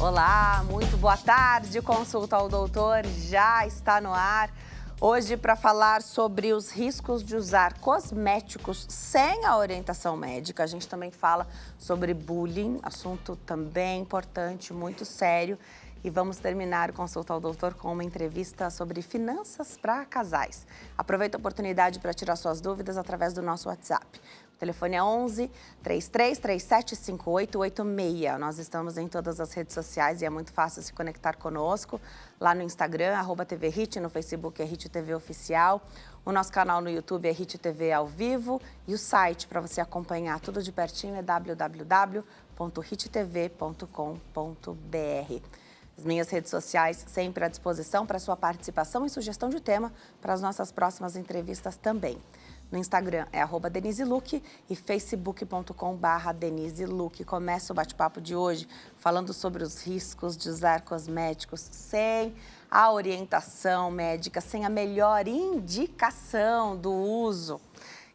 Olá, muito boa tarde. Consulta ao Doutor já está no ar. Hoje para falar sobre os riscos de usar cosméticos sem a orientação médica. A gente também fala sobre bullying, assunto também importante, muito sério. E vamos terminar o Consulta ao Doutor com uma entrevista sobre finanças para casais. Aproveita a oportunidade para tirar suas dúvidas através do nosso WhatsApp. O telefone é 11 3337 5886. Nós estamos em todas as redes sociais e é muito fácil se conectar conosco. Lá no Instagram, @TVHit, no Facebook é Hit TV Oficial. O nosso canal no YouTube é Hit TV ao vivo. E o site para você acompanhar tudo de pertinho é www.hittv.com.br. As minhas redes sociais sempre à disposição para sua participação e sugestão de tema para as nossas próximas entrevistas também. No Instagram é @DeniseLuc e facebook.com/DeniseLuc. Começa o bate-papo de hoje falando sobre os riscos de usar cosméticos sem a orientação médica, sem a melhor indicação do uso.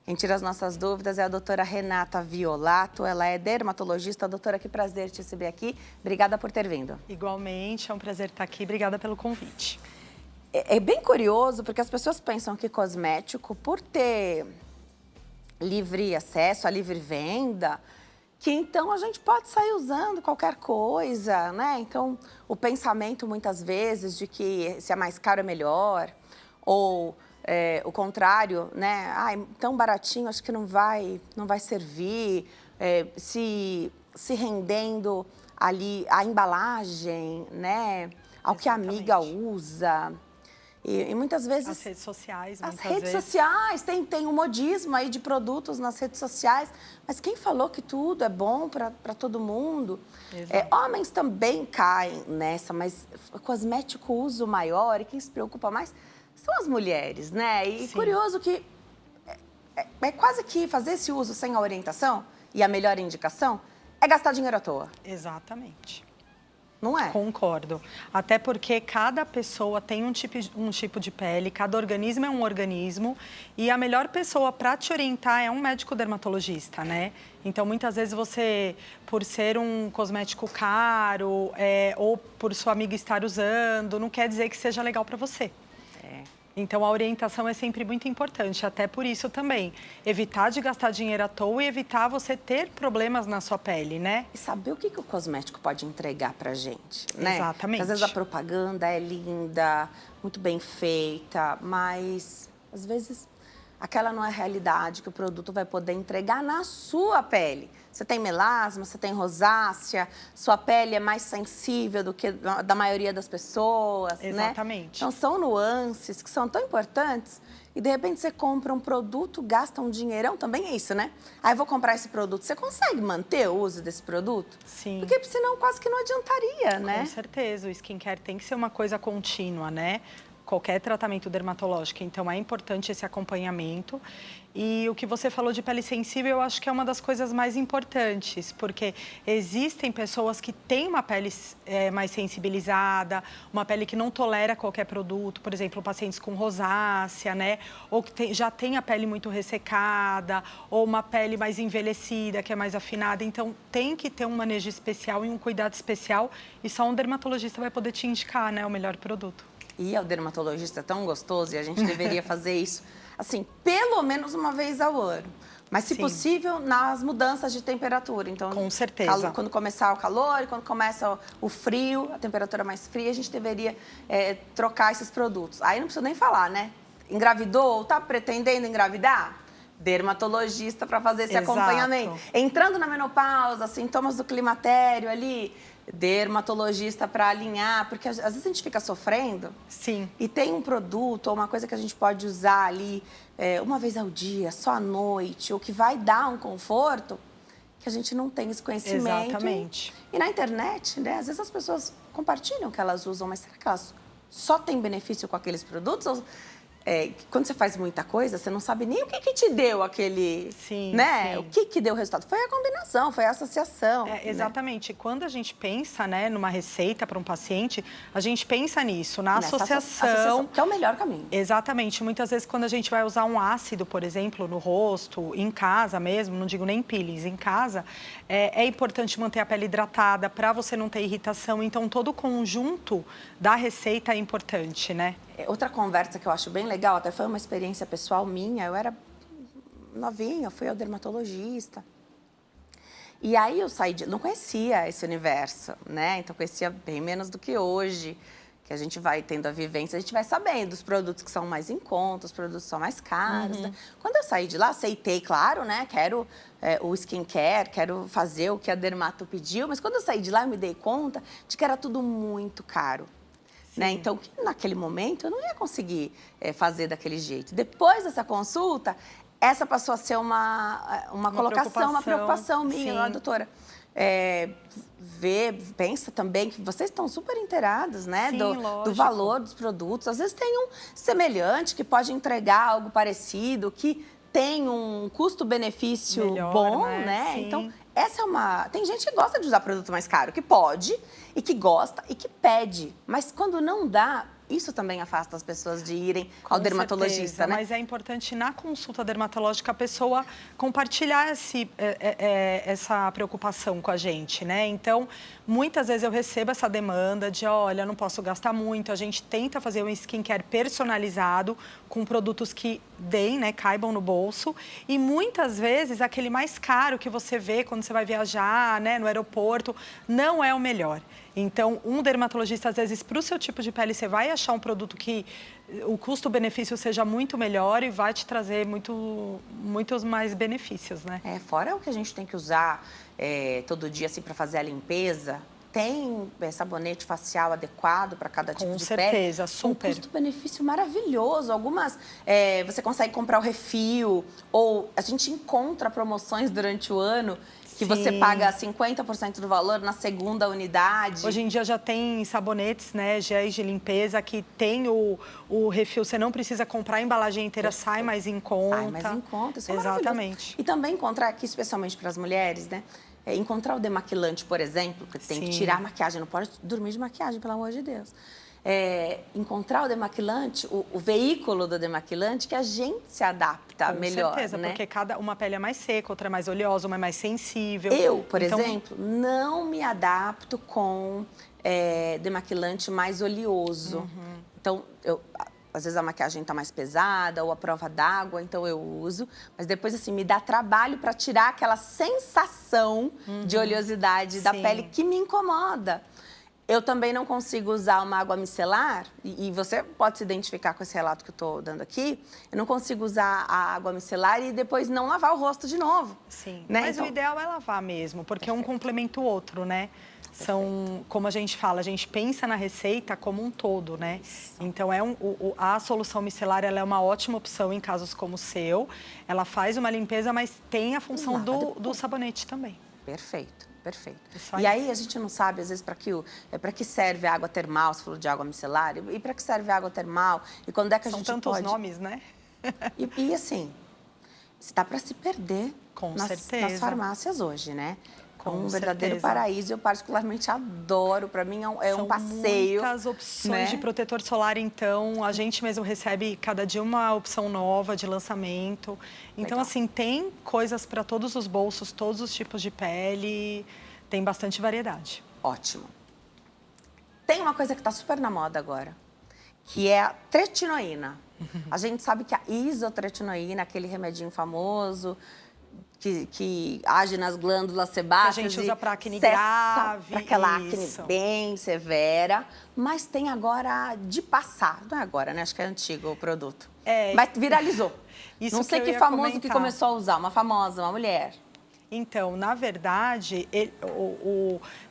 Quem tira as nossas dúvidas é a doutora Renata Violato, ela é dermatologista. Doutora, que prazer te receber aqui. Obrigada por ter vindo. Igualmente, é um prazer estar aqui. Obrigada pelo convite. É bem curioso, porque as pessoas pensam que cosmético, por ter livre acesso, a livre venda, que então a gente pode sair usando qualquer coisa, né? Então, o pensamento muitas vezes de que se é mais caro é melhor, ou o contrário, né? Tão baratinho, acho que não vai servir, se rendendo ali a embalagem, né? Ao que a amiga usa. E muitas vezes... As redes sociais, muitas vezes. As redes sociais, tem um modismo aí de produtos nas redes sociais, mas quem falou que tudo é bom para todo mundo? Homens também caem nessa, mas o cosmético uso maior, e quem se preocupa mais são as mulheres, né? E curioso que é quase que fazer esse uso sem a orientação e a melhor indicação é gastar dinheiro à toa. Exatamente. Não é? Concordo. Até porque cada pessoa tem um tipo de pele, cada organismo é um organismo e a melhor pessoa para te orientar é um médico dermatologista, né? Então, muitas vezes você, por ser um cosmético caro ou por sua amiga estar usando, não quer dizer que seja legal para você. Então, a orientação é sempre muito importante, até por isso também. Evitar de gastar dinheiro à toa e evitar você ter problemas na sua pele, né? E saber o que o cosmético pode entregar pra gente, né? Exatamente. Porque às vezes a propaganda é linda, muito bem feita, mas às vezes aquela não é a realidade que o produto vai poder entregar na sua pele. Você tem melasma, você tem rosácea, sua pele é mais sensível do que da maioria das pessoas, Exatamente. né? Então, são nuances que são tão importantes e, de repente, você compra um produto, gasta um dinheirão, também é isso, né? Aí, eu vou comprar esse produto. Você consegue manter o uso desse produto? Sim. Porque, senão, quase que não adiantaria, né? Com certeza. O skincare tem que ser uma coisa contínua, né? Qualquer tratamento dermatológico, então é importante esse acompanhamento. E o que você falou de pele sensível, eu acho que é uma das coisas mais importantes, porque existem pessoas que têm uma pele mais sensibilizada, uma pele que não tolera qualquer produto, por exemplo, pacientes com rosácea, né? Ou que já tem a pele muito ressecada, ou uma pele mais envelhecida, que é mais afinada. Então, tem que ter um manejo especial e um cuidado especial, e só um dermatologista vai poder te indicar, né, o melhor produto. E o dermatologista é tão gostoso e a gente deveria fazer isso, assim, pelo menos uma vez ao ano. Mas, se possível, nas mudanças de temperatura. Então, com certeza. Quando começar o calor e quando começa o frio, a temperatura mais fria, a gente deveria trocar esses produtos. Aí não precisa nem falar, né? Engravidou ou está pretendendo engravidar? Dermatologista para fazer esse acompanhamento. Entrando na menopausa, sintomas do climatério ali, dermatologista para alinhar, porque às vezes a gente fica sofrendo. Sim. E tem um produto ou uma coisa que a gente pode usar ali uma vez ao dia, só à noite, ou que vai dar um conforto, que a gente não tem esse conhecimento. Exatamente. E na internet, né, às vezes as pessoas compartilham que elas usam, mas será que elas só têm benefício com aqueles produtos? Ou quando você faz muita coisa, você não sabe nem o que te deu aquele, Sim, né? sim. O que deu o resultado? Foi a combinação, foi a associação. Né? Exatamente. Quando a gente pensa, né, numa receita para um paciente, a gente pensa nisso, na Nessa associação. que é o melhor caminho. Exatamente. Muitas vezes, quando a gente vai usar um ácido, por exemplo, no rosto, em casa mesmo, não digo nem peelings, em casa, é importante manter a pele hidratada para você não ter irritação. Então, todo o conjunto da receita é importante, né? Outra conversa que eu acho bem legal, até foi uma experiência pessoal minha, eu era novinha, fui ao dermatologista. E aí eu não conhecia esse universo, né? Então conhecia bem menos do que hoje, que a gente vai tendo a vivência, a gente vai sabendo os produtos que são mais em conta, os produtos que são mais caros, né? Quando eu saí de lá, aceitei, claro, né? Quero o skincare, quero fazer o que a dermato pediu, mas quando eu saí de lá, eu me dei conta de que era tudo muito caro. Né? Então, naquele momento, eu não ia conseguir fazer daquele jeito. Depois dessa consulta, essa passou a ser uma colocação, uma preocupação minha, ó, doutora. Pensa também que vocês estão super inteirados, né? Sim, do valor dos produtos. Às vezes tem um semelhante que pode entregar algo parecido, que tem um custo-benefício bom, né? Sim. Então, tem gente que gosta de usar produto mais caro, que pode, e que gosta, e que pede. Mas quando não dá, isso também afasta as pessoas de irem ao dermatologista, certeza, né? Mas é importante, na consulta dermatológica, a pessoa compartilhar essa preocupação com a gente, né? Então, muitas vezes eu recebo essa demanda de, olha, não posso gastar muito. A gente tenta fazer um skincare personalizado com produtos que deem, né, caibam no bolso. E muitas vezes, aquele mais caro que você vê quando você vai viajar, né, no aeroporto, não é o melhor. Então, um dermatologista, às vezes, para o seu tipo de pele, você vai achar um produto que o custo-benefício seja muito melhor e vai te trazer muitos mais benefícios, né? Fora o que a gente tem que usar todo dia, assim, para fazer a limpeza. Tem sabonete facial adequado para cada tipo de pele. Com certeza, super. Um custo-benefício maravilhoso. Algumas, você consegue comprar o refil, ou a gente encontra promoções durante o ano que você paga 50% do valor na segunda unidade. Hoje em dia já tem sabonetes, né, géis de limpeza, que tem o refil, você não precisa comprar a embalagem inteira, sai mais em conta. Sai mais em conta, isso é exatamente. E também encontrar aqui, especialmente para as mulheres, né, encontrar o demaquilante, por exemplo, que tem que tirar a maquiagem, não pode dormir de maquiagem, pelo amor de Deus. Encontrar o demaquilante, o veículo do demaquilante, que a gente se adapta melhor. Com certeza, né? porque uma pele é mais seca, outra é mais oleosa, uma é mais sensível. Eu, por exemplo, não me adapto com demaquilante mais oleoso. Então, às vezes a maquiagem está mais pesada ou a prova d'água, então eu uso. Mas depois, assim, me dá trabalho para tirar aquela sensação de oleosidade da pele que me incomoda. Eu também não consigo usar uma água micelar, e você pode se identificar com esse relato que eu estou dando aqui. Eu não consigo usar a água micelar e depois não lavar o rosto de novo. Sim, né? Mas então, o ideal é lavar mesmo, porque um complementa o outro, né? São, como a gente fala, a gente pensa na receita como um todo, né? Então, a solução micelar, ela é uma ótima opção em casos como o seu. Ela faz uma limpeza, mas tem a função do sabonete também. Perfeito. E aí a gente não sabe, às vezes, para que serve a água termal, você falou de água micelar, e para que serve a água termal, e quando é que a gente pode... São tantos nomes, né? E assim, está para se perder nas farmácias hoje, né? Um verdadeiro paraíso, eu particularmente adoro, para mim é um passeio. São muitas opções de protetor solar, então, a gente mesmo recebe cada dia uma opção nova de lançamento. Então, assim, tem coisas para todos os bolsos, todos os tipos de pele, tem bastante variedade. Ótimo. Tem uma coisa que está super na moda agora, que é a tretinoína. A gente sabe que a isotretinoína, aquele remedinho famoso... Que age nas glândulas sebáceas. Que a gente usa para acne grave. Para aquela acne bem severa. Mas tem agora de passar. Não é agora, né? Acho que é antigo o produto. Mas viralizou. Não sei que famoso que começou a usar. Uma famosa, uma mulher. Então, na verdade,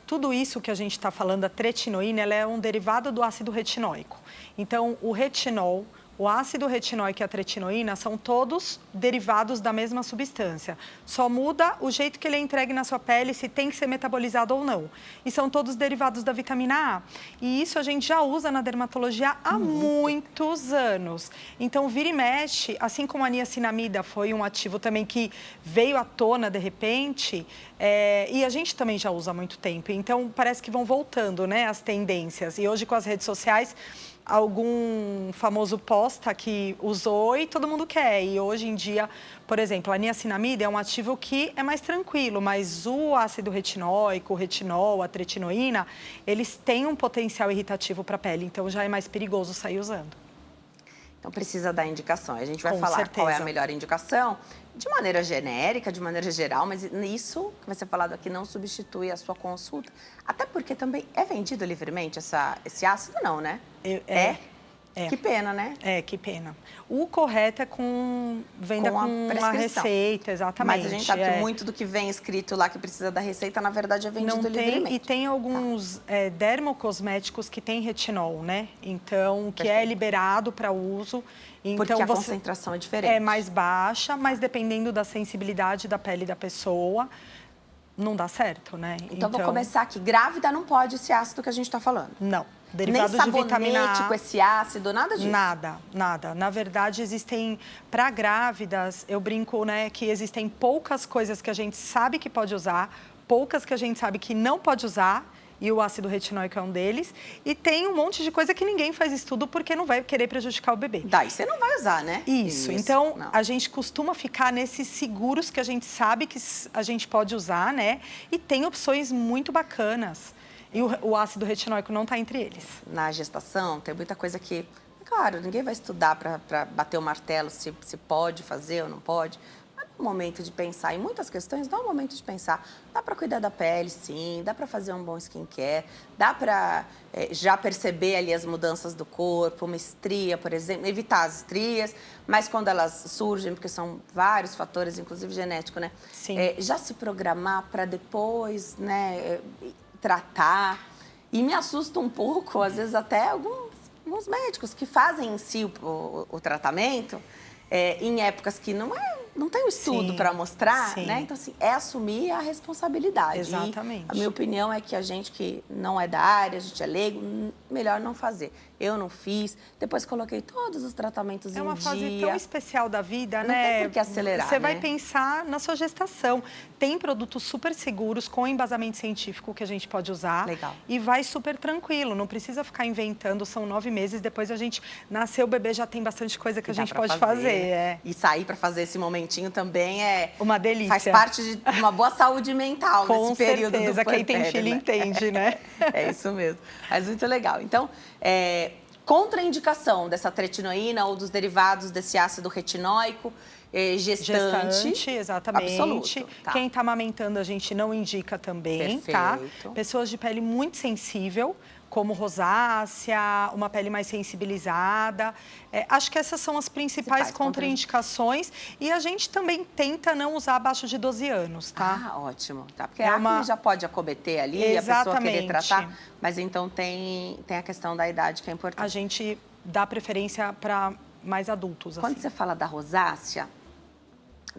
tudo isso que a gente está falando, a tretinoína, ela é um derivado do ácido retinóico. Então, o retinol, O ácido retinóico e a tretinoína são todos derivados da mesma substância. Só muda o jeito que ele é entregue na sua pele, se tem que ser metabolizado ou não. E são todos derivados da vitamina A. E isso a gente já usa na dermatologia há muitos anos. Então, vira e mexe, assim como a niacinamida foi um ativo também que veio à tona de repente, e a gente também já usa há muito tempo. Então, parece que vão voltando, né, as tendências. E hoje, com as redes sociais, algum famoso posta que usou e todo mundo quer. E hoje em dia, por exemplo, a niacinamida é um ativo que é mais tranquilo, mas o ácido retinóico, o retinol, a tretinoína, eles têm um potencial irritativo para a pele, então já é mais perigoso sair usando. Então precisa dar indicação. A gente vai Com falar certeza. qual é a melhor indicação, de maneira genérica, de maneira geral, mas isso que vai ser falado aqui não substitui a sua consulta. Até porque também é vendido livremente esse ácido, não, né? É. Que pena, né? Que pena. O correto é com venda com uma receita, exatamente. Mas a gente sabe que muito do que vem escrito lá que precisa da receita, na verdade, é vendido livremente. E tem alguns dermocosméticos que tem retinol, né? Então, que é liberado para uso. Então, porque a concentração é diferente. É mais baixa, mas dependendo da sensibilidade da pele da pessoa, não dá certo, né? Então vou começar aqui. Grávida não pode esse ácido que a gente está falando. Não. Derivados nem de vitamina A. com esse ácido, nada disso? Nada, nada. Na verdade, existem, para grávidas, eu brinco, né, que existem poucas coisas que a gente sabe que pode usar, poucas que a gente sabe que não pode usar, e o ácido retinóico é um deles. E tem um monte de coisa que ninguém faz estudo porque não vai querer prejudicar o bebê. Daí você não vai usar, né? Isso. Então, a gente costuma ficar nesses seguros que a gente sabe que a gente pode usar, né? E tem opções muito bacanas. E o ácido retinóico não está entre eles. Na gestação, tem muita coisa que... Claro, ninguém vai estudar para bater o martelo se pode fazer ou não pode. Mas é um momento de pensar. Em muitas questões, dá um momento de pensar. Dá para cuidar da pele, sim. Dá para fazer um bom skincare. Dá para já perceber ali as mudanças do corpo. Uma estria, por exemplo. Evitar as estrias. Mas quando elas surgem, porque são vários fatores, inclusive genético, né? Sim. Já se programar para depois, né... tratar. E me assusta um pouco, às vezes, até alguns médicos que fazem em si o tratamento em épocas que não tem um estudo para mostrar, né? Então, assim, é assumir a responsabilidade. Exatamente. E a minha opinião é que a gente que não é da área, a gente é leigo, melhor não fazer. Eu não fiz, depois coloquei todos os tratamentos em dia. É uma fase tão especial da vida, não né? Não tem por que acelerar, Você vai pensar na sua gestação. Tem produtos super seguros, com embasamento científico que a gente pode usar. Legal. E vai super tranquilo, não precisa ficar inventando, são 9 meses, depois a gente nasceu, o bebê já tem bastante coisa que a gente pode fazer. E sair para fazer esse momentinho também é... uma delícia. Faz parte de uma boa saúde mental nesse período do puerpério. Quem tem filho entende, né? É isso mesmo. Mas muito legal. Então, contraindicação dessa tretinoína ou dos derivados desse ácido retinóico, gestante, exatamente. Absoluto. Tá. Quem está amamentando a gente não indica também, tá? Pessoas de pele muito sensível, como rosácea, uma pele mais sensibilizada. Acho que essas são as principais contraindicações. E a gente também tenta não usar abaixo de 12 anos, tá? Ah, ótimo. Tá? Porque a acne já pode acometer ali, exatamente. A pessoa querer tratar. Mas então tem a questão da idade que é importante. A gente dá preferência para mais adultos. Quando você fala da rosácea,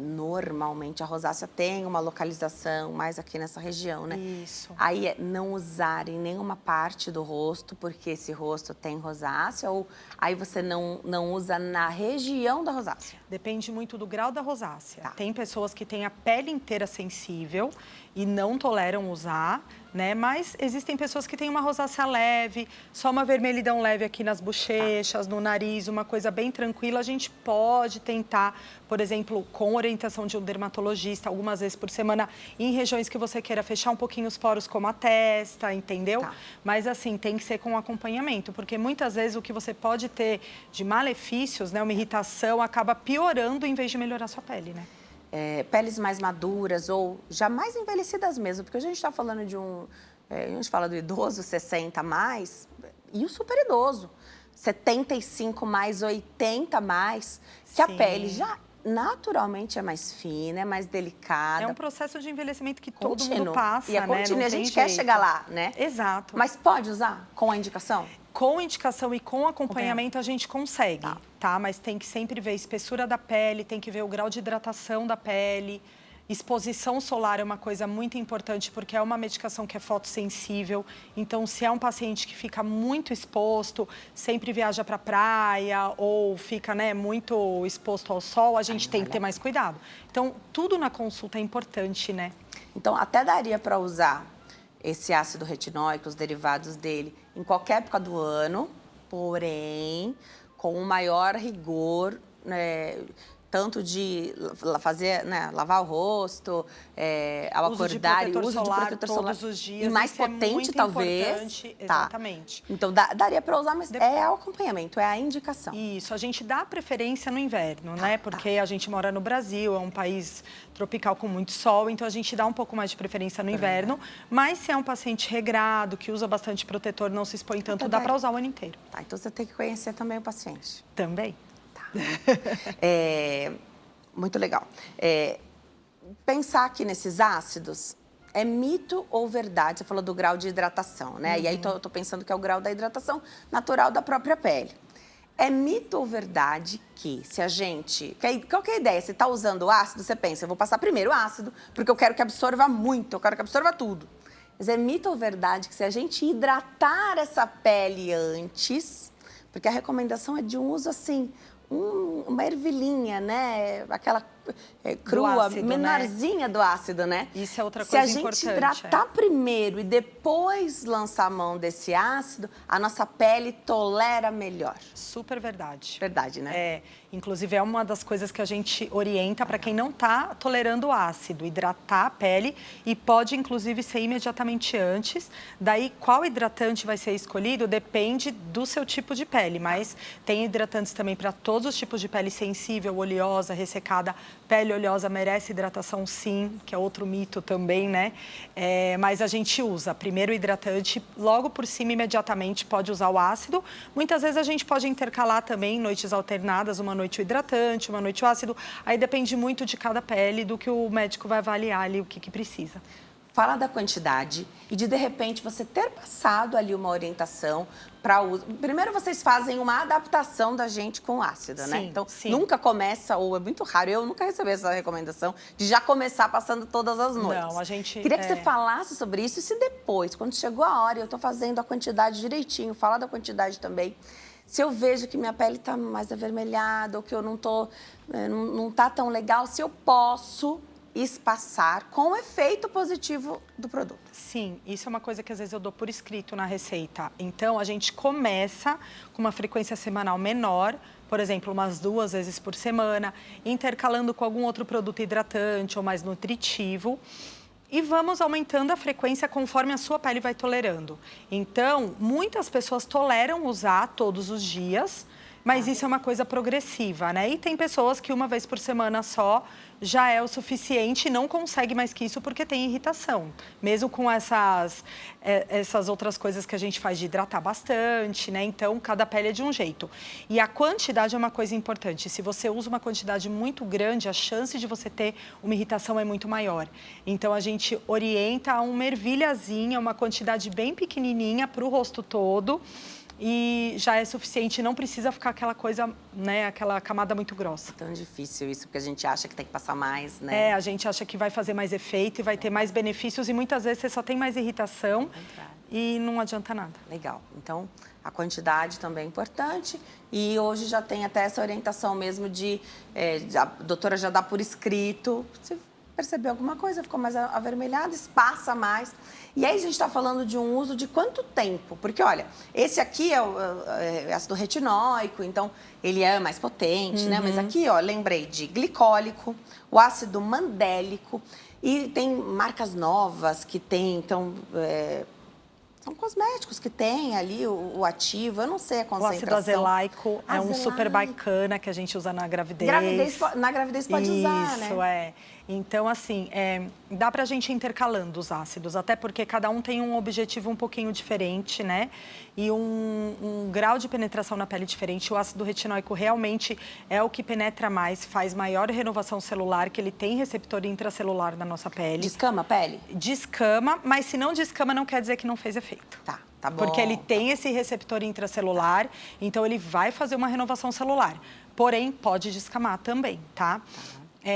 normalmente a rosácea tem uma localização mais aqui nessa região, né? Isso. Aí não usar em nenhuma parte do rosto, porque esse rosto tem rosácea, ou aí você não usa na região da rosácea? Depende muito do grau da rosácea. Tá. Tem pessoas que têm a pele inteira sensível e não toleram usar, né? Mas existem pessoas que têm uma rosácea leve, só uma vermelhidão leve aqui nas bochechas, no nariz, uma coisa bem tranquila. A gente pode tentar, por exemplo, com orientação de um dermatologista, algumas vezes por semana, em regiões que você queira fechar um pouquinho os poros, como a testa, entendeu? Tá. Mas, assim, tem que ser com acompanhamento, porque muitas vezes o que você pode ter de malefícios, né? Uma irritação, acaba piorando em vez de melhorar a sua pele, né? Peles mais maduras ou já mais envelhecidas mesmo, porque a gente está falando de a gente fala do idoso 60 mais e o super idoso 75 mais, 80 mais, que a pele já naturalmente é mais fina, é mais delicada. É um processo de envelhecimento que todo mundo passa, e né? A gente quer chegar lá, né? Exato. Mas pode usar com a indicação? Com indicação e com acompanhamento a gente consegue, tá? Mas tem que sempre ver a espessura da pele, tem que ver o grau de hidratação da pele. Exposição solar é uma coisa muito importante porque é uma medicação que é fotossensível. Então, se é um paciente que fica muito exposto, sempre viaja para a praia ou fica, né, muito exposto ao sol, a gente tem que ter mais cuidado. Então, tudo na consulta é importante, né? Então, até daria para usar esse ácido retinóico, os derivados dele, em qualquer época do ano, porém, com um maior rigor, né? Tanto de fazer, né, lavar o rosto, ao acordar, e uso de protetor solar todos os dias. E mais potente, talvez. Exatamente. Então, daria para usar, mas é o acompanhamento, é a indicação. Isso, a gente dá preferência no inverno, né? Porque a gente mora no Brasil, é um país tropical com muito sol, então a gente dá um pouco mais de preferência no inverno. Mas se é um paciente regrado, que usa bastante protetor, não se expõe tanto, dá para usar o ano inteiro. Tá, então você tem que conhecer também o paciente. Também. Muito legal. Pensar aqui nesses ácidos, é mito ou verdade? Você falou do grau de hidratação, né? E aí eu tô pensando que é o grau da hidratação natural da própria pele. É mito ou verdade que se a gente... Qual que é a ideia? Você está usando o ácido, você pensa, eu vou passar primeiro o ácido, porque eu quero que absorva muito, eu quero que absorva tudo. Mas é mito ou verdade que se a gente hidratar essa pele antes, porque a recomendação é de um uso assim... uma ervilhinha, né? Aquela crua, ácido, menorzinha, né? Do ácido, né? Isso é outra coisa importante. Se a gente hidratar primeiro e depois lançar a mão desse ácido, a nossa pele tolera melhor. Super verdade. Verdade, né? Inclusive, é uma das coisas que a gente orienta para quem não está tolerando o ácido, hidratar a pele e pode, inclusive, ser imediatamente antes. Daí, qual hidratante vai ser escolhido depende do seu tipo de pele, mas tem hidratantes também para todos os tipos de pele sensível, oleosa, ressecada. Pele oleosa merece hidratação, sim, que é outro mito também, né? Mas a gente usa primeiro o hidratante, logo por cima, imediatamente, pode usar o ácido. Muitas vezes a gente pode intercalar também noites alternadas, uma noite o hidratante, uma noite o ácido. Aí depende muito de cada pele, do que o médico vai avaliar ali, o que precisa. Fala da quantidade e de repente, você ter passado ali uma orientação para uso. Primeiro, vocês fazem uma adaptação da gente com ácido, né? Então, nunca começa, ou é muito raro, eu nunca recebi essa recomendação, de já começar passando todas as noites. Não, a gente... Queria que você falasse sobre isso e se depois, quando chegou a hora, eu tô fazendo a quantidade direitinho, fala da quantidade também. Se eu vejo que minha pele tá mais avermelhada ou que eu não tá tão legal, se eu posso espaçar com o efeito positivo do produto. Sim, isso é uma coisa que às vezes eu dou por escrito na receita. Então, a gente começa com uma frequência semanal menor, por exemplo, umas 2 vezes por semana, intercalando com algum outro produto hidratante ou mais nutritivo. E vamos aumentando a frequência conforme a sua pele vai tolerando. Então, muitas pessoas toleram usar todos os dias, mas isso é uma coisa progressiva, né? E tem pessoas que uma vez por semana só já é o suficiente e não consegue mais que isso porque tem irritação. Mesmo com essas outras coisas que a gente faz de hidratar bastante, né? Então, cada pele é de um jeito. E a quantidade é uma coisa importante. Se você usa uma quantidade muito grande, a chance de você ter uma irritação é muito maior. Então, a gente orienta a uma ervilhazinha, uma quantidade bem pequenininha para o rosto todo. E já é suficiente, não precisa ficar aquela coisa, né, aquela camada muito grossa. Tão difícil isso, porque a gente acha que tem que passar mais, né? A gente acha que vai fazer mais efeito e vai ter mais benefícios e muitas vezes você só tem mais irritação e não adianta nada. Legal. Então, a quantidade também é importante e hoje já tem até essa orientação mesmo a doutora já dá por escrito, se percebeu alguma coisa, ficou mais avermelhada, espaça mais. E aí a gente está falando de um uso de quanto tempo? Porque, olha, esse aqui é o ácido retinóico, então ele é mais potente, né? Mas aqui, ó, lembrei de glicólico, o ácido mandélico e tem marcas novas que tem, então... São cosméticos que tem ali o ativo, eu não sei a concentração. O ácido azelaico é um super bacana que a gente usa na gravidez. Na gravidez pode usar, né? Isso, Então, assim, dá pra gente ir intercalando os ácidos, até porque cada um tem um objetivo um pouquinho diferente, né? E um grau de penetração na pele diferente. O ácido retinóico realmente é o que penetra mais, faz maior renovação celular, que ele tem receptor intracelular na nossa pele. Descama a pele? Descama, mas se não descama, não quer dizer que não fez efeito. Tá. Tá bom. Porque ele tem esse receptor intracelular, então ele vai fazer uma renovação celular. Porém, pode descamar também, tá?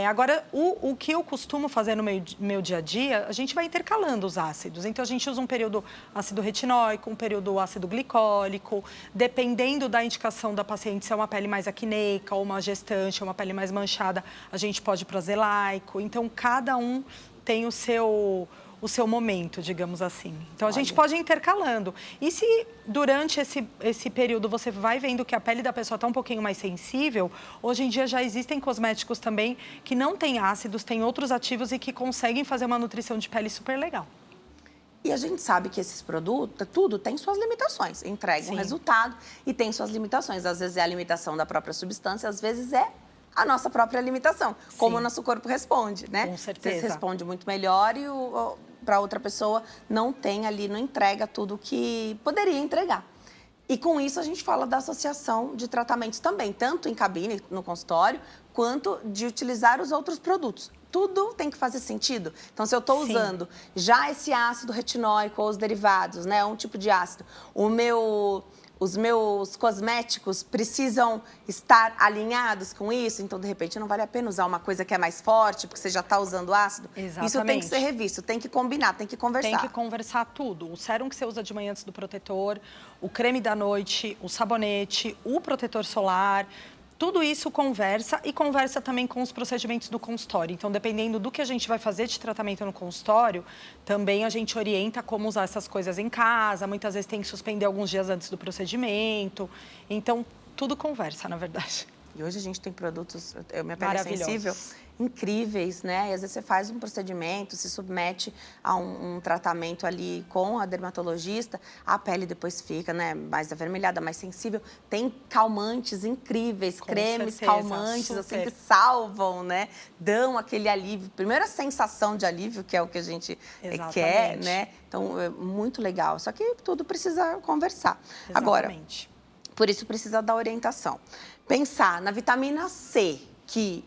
Agora, o que eu costumo fazer no meu dia a dia, a gente vai intercalando os ácidos. Então, a gente usa um período ácido retinóico, um período ácido glicólico. Dependendo da indicação da paciente, se é uma pele mais acneica, ou uma gestante, ou uma pele mais manchada, a gente pode ir para azelaico. Então, cada um tem o seu momento, digamos assim. Então, a gente pode ir intercalando. E se durante esse período você vai vendo que a pele da pessoa está um pouquinho mais sensível, hoje em dia já existem cosméticos também que não têm ácidos, têm outros ativos e que conseguem fazer uma nutrição de pele super legal. E a gente sabe que esses produtos, tudo tem suas limitações. Entrega um resultado e tem suas limitações. Às vezes é a limitação da própria substância, às vezes é a nossa própria limitação. Como o nosso corpo responde, né? Com certeza. Você responde muito melhor e para outra pessoa não tem ali, não entrega tudo que poderia entregar. E com isso a gente fala da associação de tratamentos também, tanto em cabine, no consultório, quanto de utilizar os outros produtos. Tudo tem que fazer sentido. Então, se eu estou usando já esse ácido retinóico ou os derivados, né, um tipo de ácido, os meus cosméticos precisam estar alinhados com isso, então, de repente, não vale a pena usar uma coisa que é mais forte, porque você já está usando ácido. Exatamente. Isso tem que ser revisto, tem que combinar, tem que conversar. Tem que conversar tudo. O sérum que você usa de manhã antes do protetor, o creme da noite, o sabonete, o protetor solar. Tudo isso conversa e conversa também com os procedimentos do consultório. Então, dependendo do que a gente vai fazer de tratamento no consultório, também a gente orienta como usar essas coisas em casa. Muitas vezes tem que suspender alguns dias antes do procedimento. Então, tudo conversa, na verdade. E hoje a gente tem produtos, minha pele é sensível, incríveis, né? E às vezes você faz um procedimento, se submete a um tratamento ali com a dermatologista, a pele depois fica, né, mais avermelhada, mais sensível. Tem calmantes incríveis, Com cremes certeza, calmantes, assim, que salvam, né? Dão aquele alívio. Primeiro a sensação de alívio, que é o que a gente quer, né? Então, é muito legal. Só que tudo precisa conversar. Agora, por isso precisa da orientação. Pensar na vitamina C, que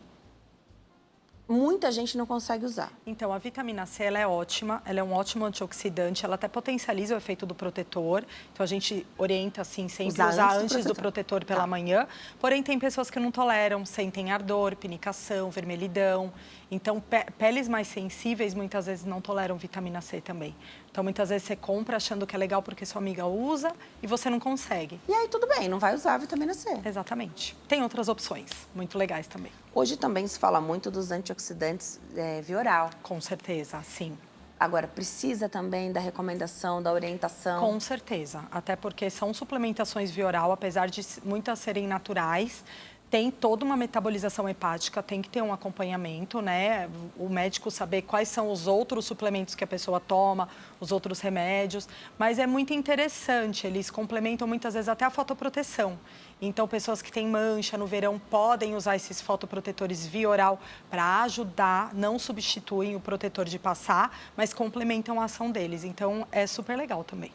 muita gente não consegue usar. Então, a vitamina C, ela é ótima, ela é um ótimo antioxidante, ela até potencializa o efeito do protetor. Então, a gente orienta, assim, sempre usar antes do protetor pela manhã. Porém, tem pessoas que não toleram, sentem ardor, pinicação, vermelhidão. Então, peles mais sensíveis, muitas vezes, não toleram vitamina C também. Então, muitas vezes, você compra achando que é legal porque sua amiga usa e você não consegue. E aí, tudo bem, não vai usar a vitamina C. Exatamente. Tem outras opções, muito legais também. Hoje também se fala muito dos antioxidantes via oral. Com certeza, sim. Agora, precisa também da recomendação, da orientação? Com certeza, até porque são suplementações via oral, apesar de muitas serem naturais, tem toda uma metabolização hepática, tem que ter um acompanhamento, né? O médico saber quais são os outros suplementos que a pessoa toma, os outros remédios. Mas é muito interessante, eles complementam muitas vezes até a fotoproteção. Então, pessoas que têm mancha no verão podem usar esses fotoprotetores via oral para ajudar, não substituem o protetor de passar, mas complementam a ação deles. Então, é super legal também.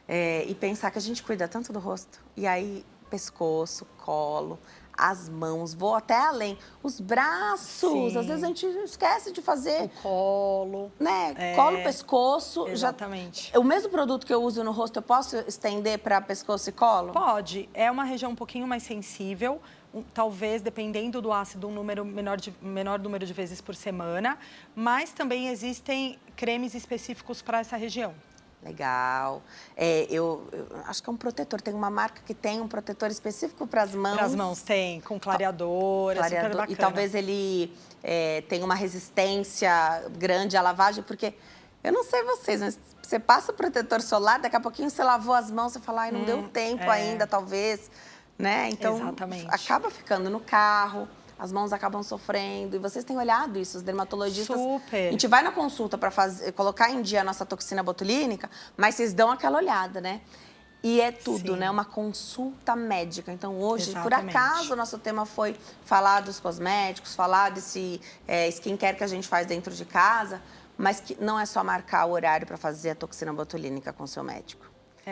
E pensar que a gente cuida tanto do rosto, e aí pescoço, colo, as mãos, vou até além. Os braços, às vezes a gente esquece de fazer. O colo. Né? Colo, pescoço. Exatamente. O mesmo produto que eu uso no rosto, eu posso estender para pescoço e colo? Pode. É uma região um pouquinho mais sensível. Talvez, dependendo do ácido, menor número de vezes por semana. Mas também existem cremes específicos para essa região. Legal. Eu acho que é um protetor. Tem uma marca que tem um protetor específico para as mãos. Para as mãos tem, com clareador, é super bacana. E talvez ele tenha uma resistência grande à lavagem, porque eu não sei vocês, mas você passa o protetor solar, daqui a pouquinho você lavou as mãos, você fala, ai, não deu tempo ainda, talvez, né? Então, acaba ficando no carro. As mãos acabam sofrendo. E vocês têm olhado isso, os dermatologistas. Super. A gente vai na consulta para colocar em dia a nossa toxina botulínica, mas vocês dão aquela olhada, né? E é tudo, né? Uma consulta médica. Então, hoje, por acaso, o nosso tema foi falar dos cosméticos, falar desse skincare que a gente faz dentro de casa, mas que não é só marcar o horário para fazer a toxina botulínica com o seu médico.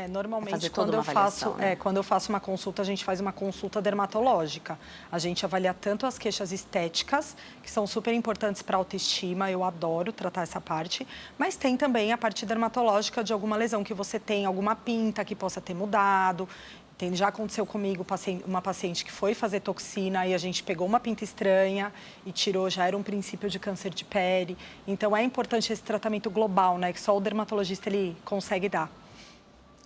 Normalmente, fazer toda uma avaliação, né? quando eu faço uma consulta, a gente faz uma consulta dermatológica. A gente avalia tanto as queixas estéticas, que são super importantes para a autoestima, eu adoro tratar essa parte, mas tem também a parte dermatológica de alguma lesão que você tem, alguma pinta que possa ter mudado. Já aconteceu comigo uma paciente que foi fazer toxina e a gente pegou uma pinta estranha e tirou, já era um princípio de câncer de pele. Então, é importante esse tratamento global, né? Que só o dermatologista ele consegue dar.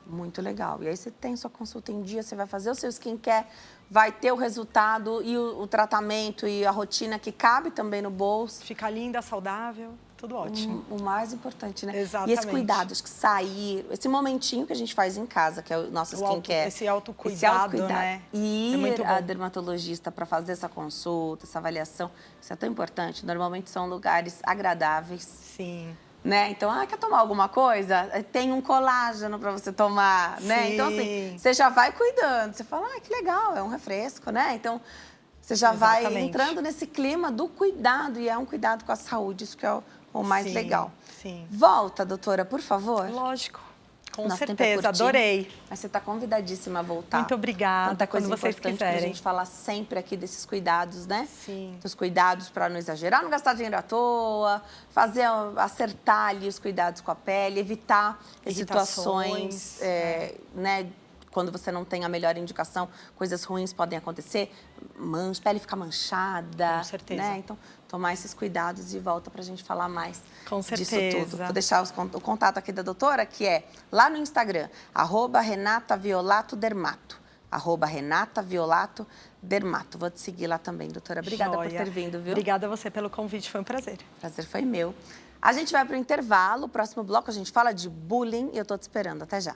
Muito legal. E aí você tem sua consulta em dia, você vai fazer o seu skincare, vai ter o resultado e o tratamento e a rotina que cabe também no bolso. Ficar linda, saudável, tudo ótimo. O mais importante, né? Exatamente. E esse cuidado, acho que sair, esse momentinho que a gente faz em casa, que é o nosso skincare. Esse autocuidado, né? E é muito ir bom. a dermatologista para fazer essa consulta, essa avaliação, isso é tão importante. Normalmente são lugares agradáveis. Sim. Né? Então, quer tomar alguma coisa? Tem um colágeno para você tomar, né? Sim. Então, assim, você já vai cuidando. Você fala, que legal, é um refresco, né? Então, você já vai entrando nesse clima do cuidado. E é um cuidado com a saúde, isso que é o mais legal. Sim. Volta, doutora, por favor. Lógico. Com Nosso certeza, tempo é curtinho, adorei. Mas você está convidadíssima a voltar. Muito obrigada. Tanta coisa quando vocês importante quiserem. pra gente falar sempre aqui desses cuidados, né? Sim. Dos cuidados para não exagerar, não gastar dinheiro à toa, acertar ali os cuidados com a pele, evitar situações, né? Quando você não tem a melhor indicação, coisas ruins podem acontecer, pele fica manchada. Com certeza. Né? Então, tomar esses cuidados e volta pra gente falar mais disso tudo. Vou deixar o contato aqui da doutora, que é lá no Instagram, @RenataViolatoDermato. @RenataViolatoDermato. Vou te seguir lá também, doutora. Obrigada por ter vindo, viu? Obrigada a você pelo convite, foi um prazer. O prazer foi meu. A gente vai pro intervalo, o próximo bloco a gente fala de bullying e eu tô te esperando. Até já.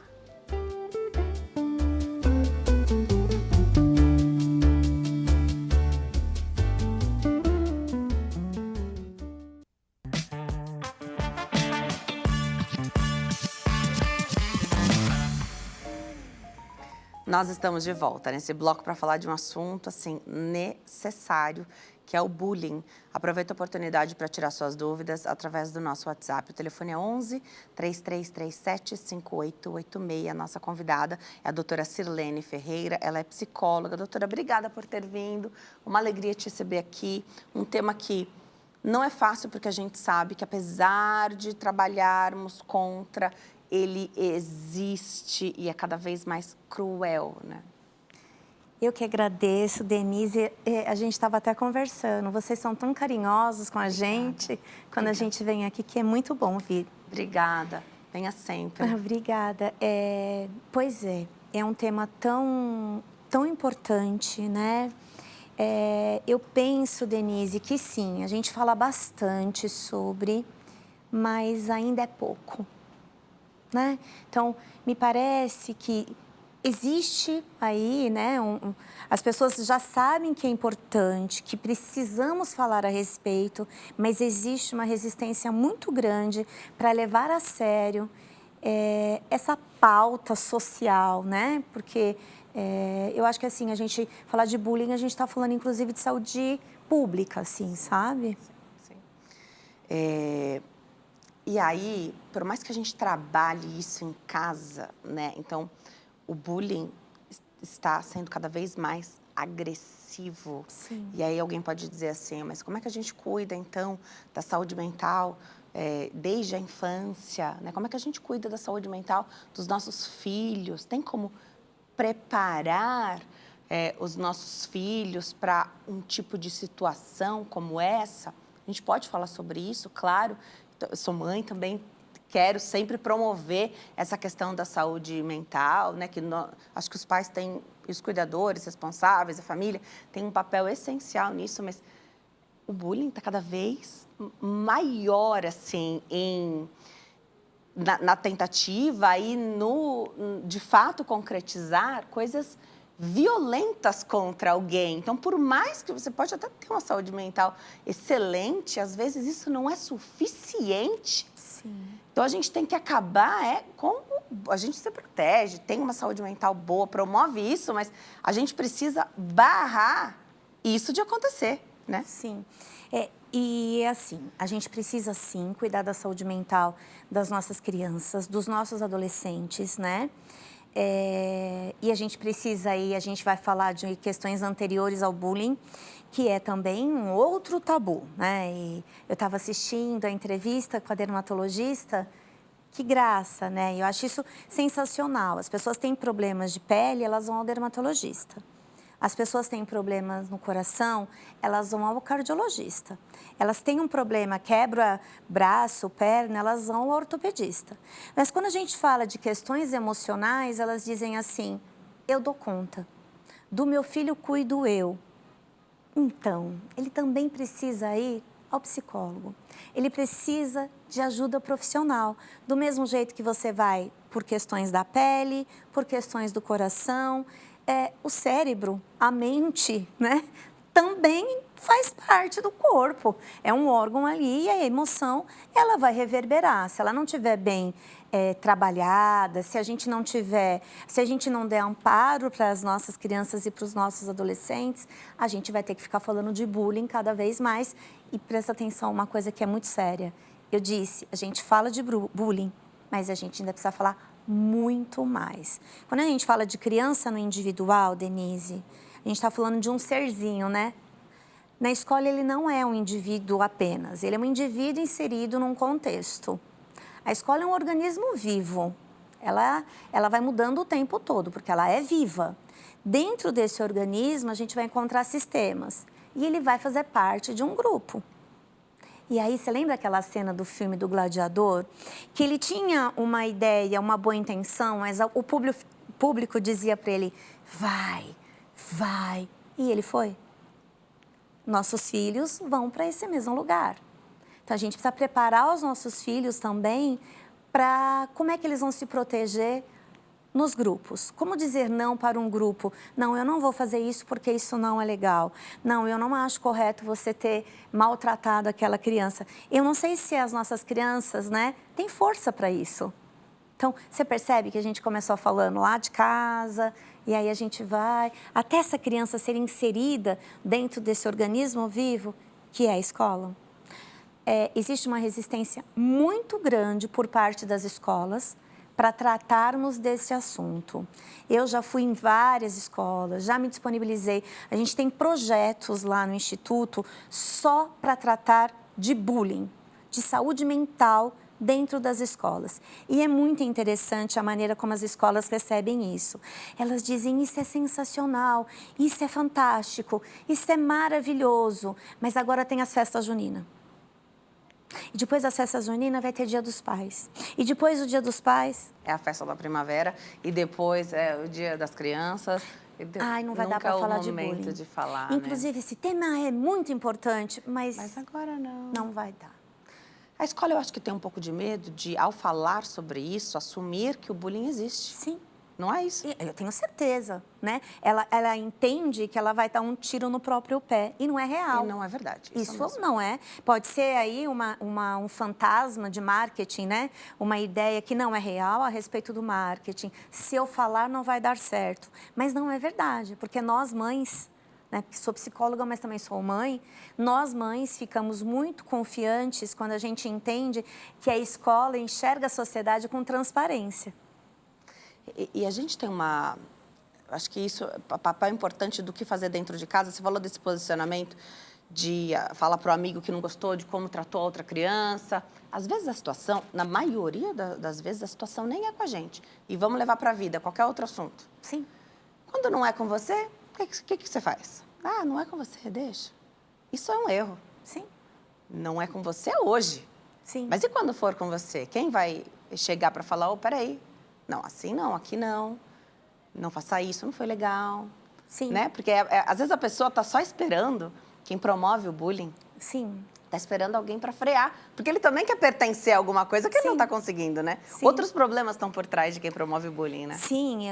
Nós estamos de volta nesse bloco para falar de um assunto, assim, necessário, que é o bullying. Aproveita a oportunidade para tirar suas dúvidas através do nosso WhatsApp. O telefone é 11 3337 5886. A nossa convidada é a doutora Sirlene Ferreira, ela é psicóloga. Doutora, obrigada por ter vindo. Uma alegria te receber aqui. Um tema que não é fácil, porque a gente sabe que, apesar de trabalharmos contra, ele existe e é cada vez mais cruel, né? Eu que agradeço, Denise. A gente estava até conversando. Vocês são tão carinhosos com a gente quando a gente vem aqui, que é muito bom vir. Obrigada. Venha sempre. Obrigada. Pois é um tema tão importante, né? Eu penso, Denise, que sim, a gente fala bastante sobre, mas ainda é pouco. Né? Então, me parece que existe aí, né? As pessoas já sabem que é importante, que precisamos falar a respeito, mas existe uma resistência muito grande para levar a sério essa pauta social, né? Porque eu acho que, assim, a gente falar de bullying, a gente está falando, inclusive, de saúde pública, assim, sabe? Sim. E aí, por mais que a gente trabalhe isso em casa, né? Então, o bullying está sendo cada vez mais agressivo. Sim. E aí alguém pode dizer assim, mas como é que a gente cuida, então, da saúde mental desde a infância? Né? Como é que a gente cuida da saúde mental dos nossos filhos? Tem como preparar os nossos filhos para um tipo de situação como essa? A gente pode falar sobre isso, claro. Eu sou mãe também, quero sempre promover essa questão da saúde mental, né? Acho que os pais têm, os cuidadores responsáveis, a família, tem um papel essencial nisso, mas o bullying está cada vez maior, assim, na tentativa e de fato, concretizar coisas violentas contra alguém. Então, por mais que você pode até ter uma saúde mental excelente, às vezes isso não é suficiente. Sim. Então, a gente tem que acabar com... A gente se protege, tem uma saúde mental boa, promove isso, mas a gente precisa barrar isso de acontecer, né? Sim. E assim, a gente precisa sim cuidar da saúde mental das nossas crianças, dos nossos adolescentes, né? E a gente precisa aí, a gente vai falar de questões anteriores ao bullying, que é também um outro tabu, né? E eu estava assistindo a entrevista com a dermatologista, que graça, né? Eu acho isso sensacional. As pessoas têm problemas de pele, elas vão ao dermatologista. As pessoas têm problemas no coração, elas vão ao cardiologista. Elas têm um problema, quebra braço, perna, elas vão ao ortopedista. Mas quando a gente fala de questões emocionais, elas dizem assim, eu dou conta. Do meu filho cuido eu. Então, ele também precisa ir ao psicólogo. Ele precisa de ajuda profissional. Do mesmo jeito que você vai por questões da pele, por questões do coração, o cérebro, a mente, né, também faz parte do corpo. É um órgão ali e a emoção, ela vai reverberar. Se ela não estiver bem trabalhada, se a gente não der amparo para as nossas crianças e para os nossos adolescentes, a gente vai ter que ficar falando de bullying cada vez mais. E presta atenção, uma coisa que é muito séria. Eu disse, a gente fala de bullying, mas a gente ainda precisa falar muito mais. Quando a gente fala de criança no individual, Denise, a gente está falando de um serzinho, né? Na escola ele não é um indivíduo apenas, ele é um indivíduo inserido num contexto. A escola é um organismo vivo, ela vai mudando o tempo todo, porque ela é viva. Dentro desse organismo a gente vai encontrar sistemas e ele vai fazer parte de um grupo. E aí, você lembra aquela cena do filme do Gladiador? Que ele tinha uma ideia, uma boa intenção, mas o público dizia para ele, vai, vai. E ele foi. Nossos filhos vão para esse mesmo lugar. Então, a gente precisa preparar os nossos filhos também para como é que eles vão se proteger nos grupos. Como dizer não para um grupo? Não, eu não vou fazer isso porque isso não é legal. Não, eu não acho correto você ter maltratado aquela criança. Eu não sei se as nossas crianças, né, têm força para isso. Então, você percebe que a gente começou falando lá de casa, e aí a gente vai, até essa criança ser inserida dentro desse organismo vivo, que é a escola. Existe uma resistência muito grande por parte das escolas para tratarmos desse assunto. Eu já fui em várias escolas, já me disponibilizei. A gente tem projetos lá no Instituto só para tratar de bullying, de saúde mental dentro das escolas. E é muito interessante a maneira como as escolas recebem isso. Elas dizem, isso é sensacional, isso é fantástico, isso é maravilhoso, mas agora tem as festas juninas. E depois da festa junina vai ter Dia dos Pais. E depois do Dia dos Pais... É a festa da primavera e depois é o Dia das Crianças. Ai, não vai dar para falar de bullying. Nunca é o momento de falar, Inclusive, né? esse tema é muito importante, Mas agora não. Não vai dar. A escola, eu acho que tem um pouco de medo de, ao falar sobre isso, assumir que o bullying existe. Sim. Não é isso? Eu tenho certeza, né? Ela entende que ela vai dar um tiro no próprio pé e não é real. E não é verdade. Isso mesmo. não é. Pode ser aí um fantasma de marketing, né? Uma ideia que não é real a respeito do marketing. Se eu falar, não vai dar certo. Mas não é verdade, porque nós mães, né? Porque sou psicóloga, mas também sou mãe. Nós mães ficamos muito confiantes quando a gente entende que a escola enxerga a sociedade com transparência. E a gente tem acho que isso é um papel importante do que fazer dentro de casa. Você falou desse posicionamento de falar para o amigo que não gostou de como tratou a outra criança. Às vezes a situação, na maioria das vezes, a situação nem é com a gente. E vamos levar para a vida, qualquer outro assunto. Sim. Quando não é com você, o que você faz? Ah, não é com você, deixa. Isso é um erro. Sim. Não é com você hoje. Sim. Mas e quando for com você? Quem vai chegar para falar, peraí, não, assim não, aqui não faça isso, não foi legal. Sim. Né? Porque às vezes a pessoa está só esperando, quem promove o bullying, Sim. está esperando alguém para frear, porque ele também quer pertencer a alguma coisa que ele não está conseguindo, né? Sim. Outros problemas estão por trás de quem promove o bullying, né? Sim,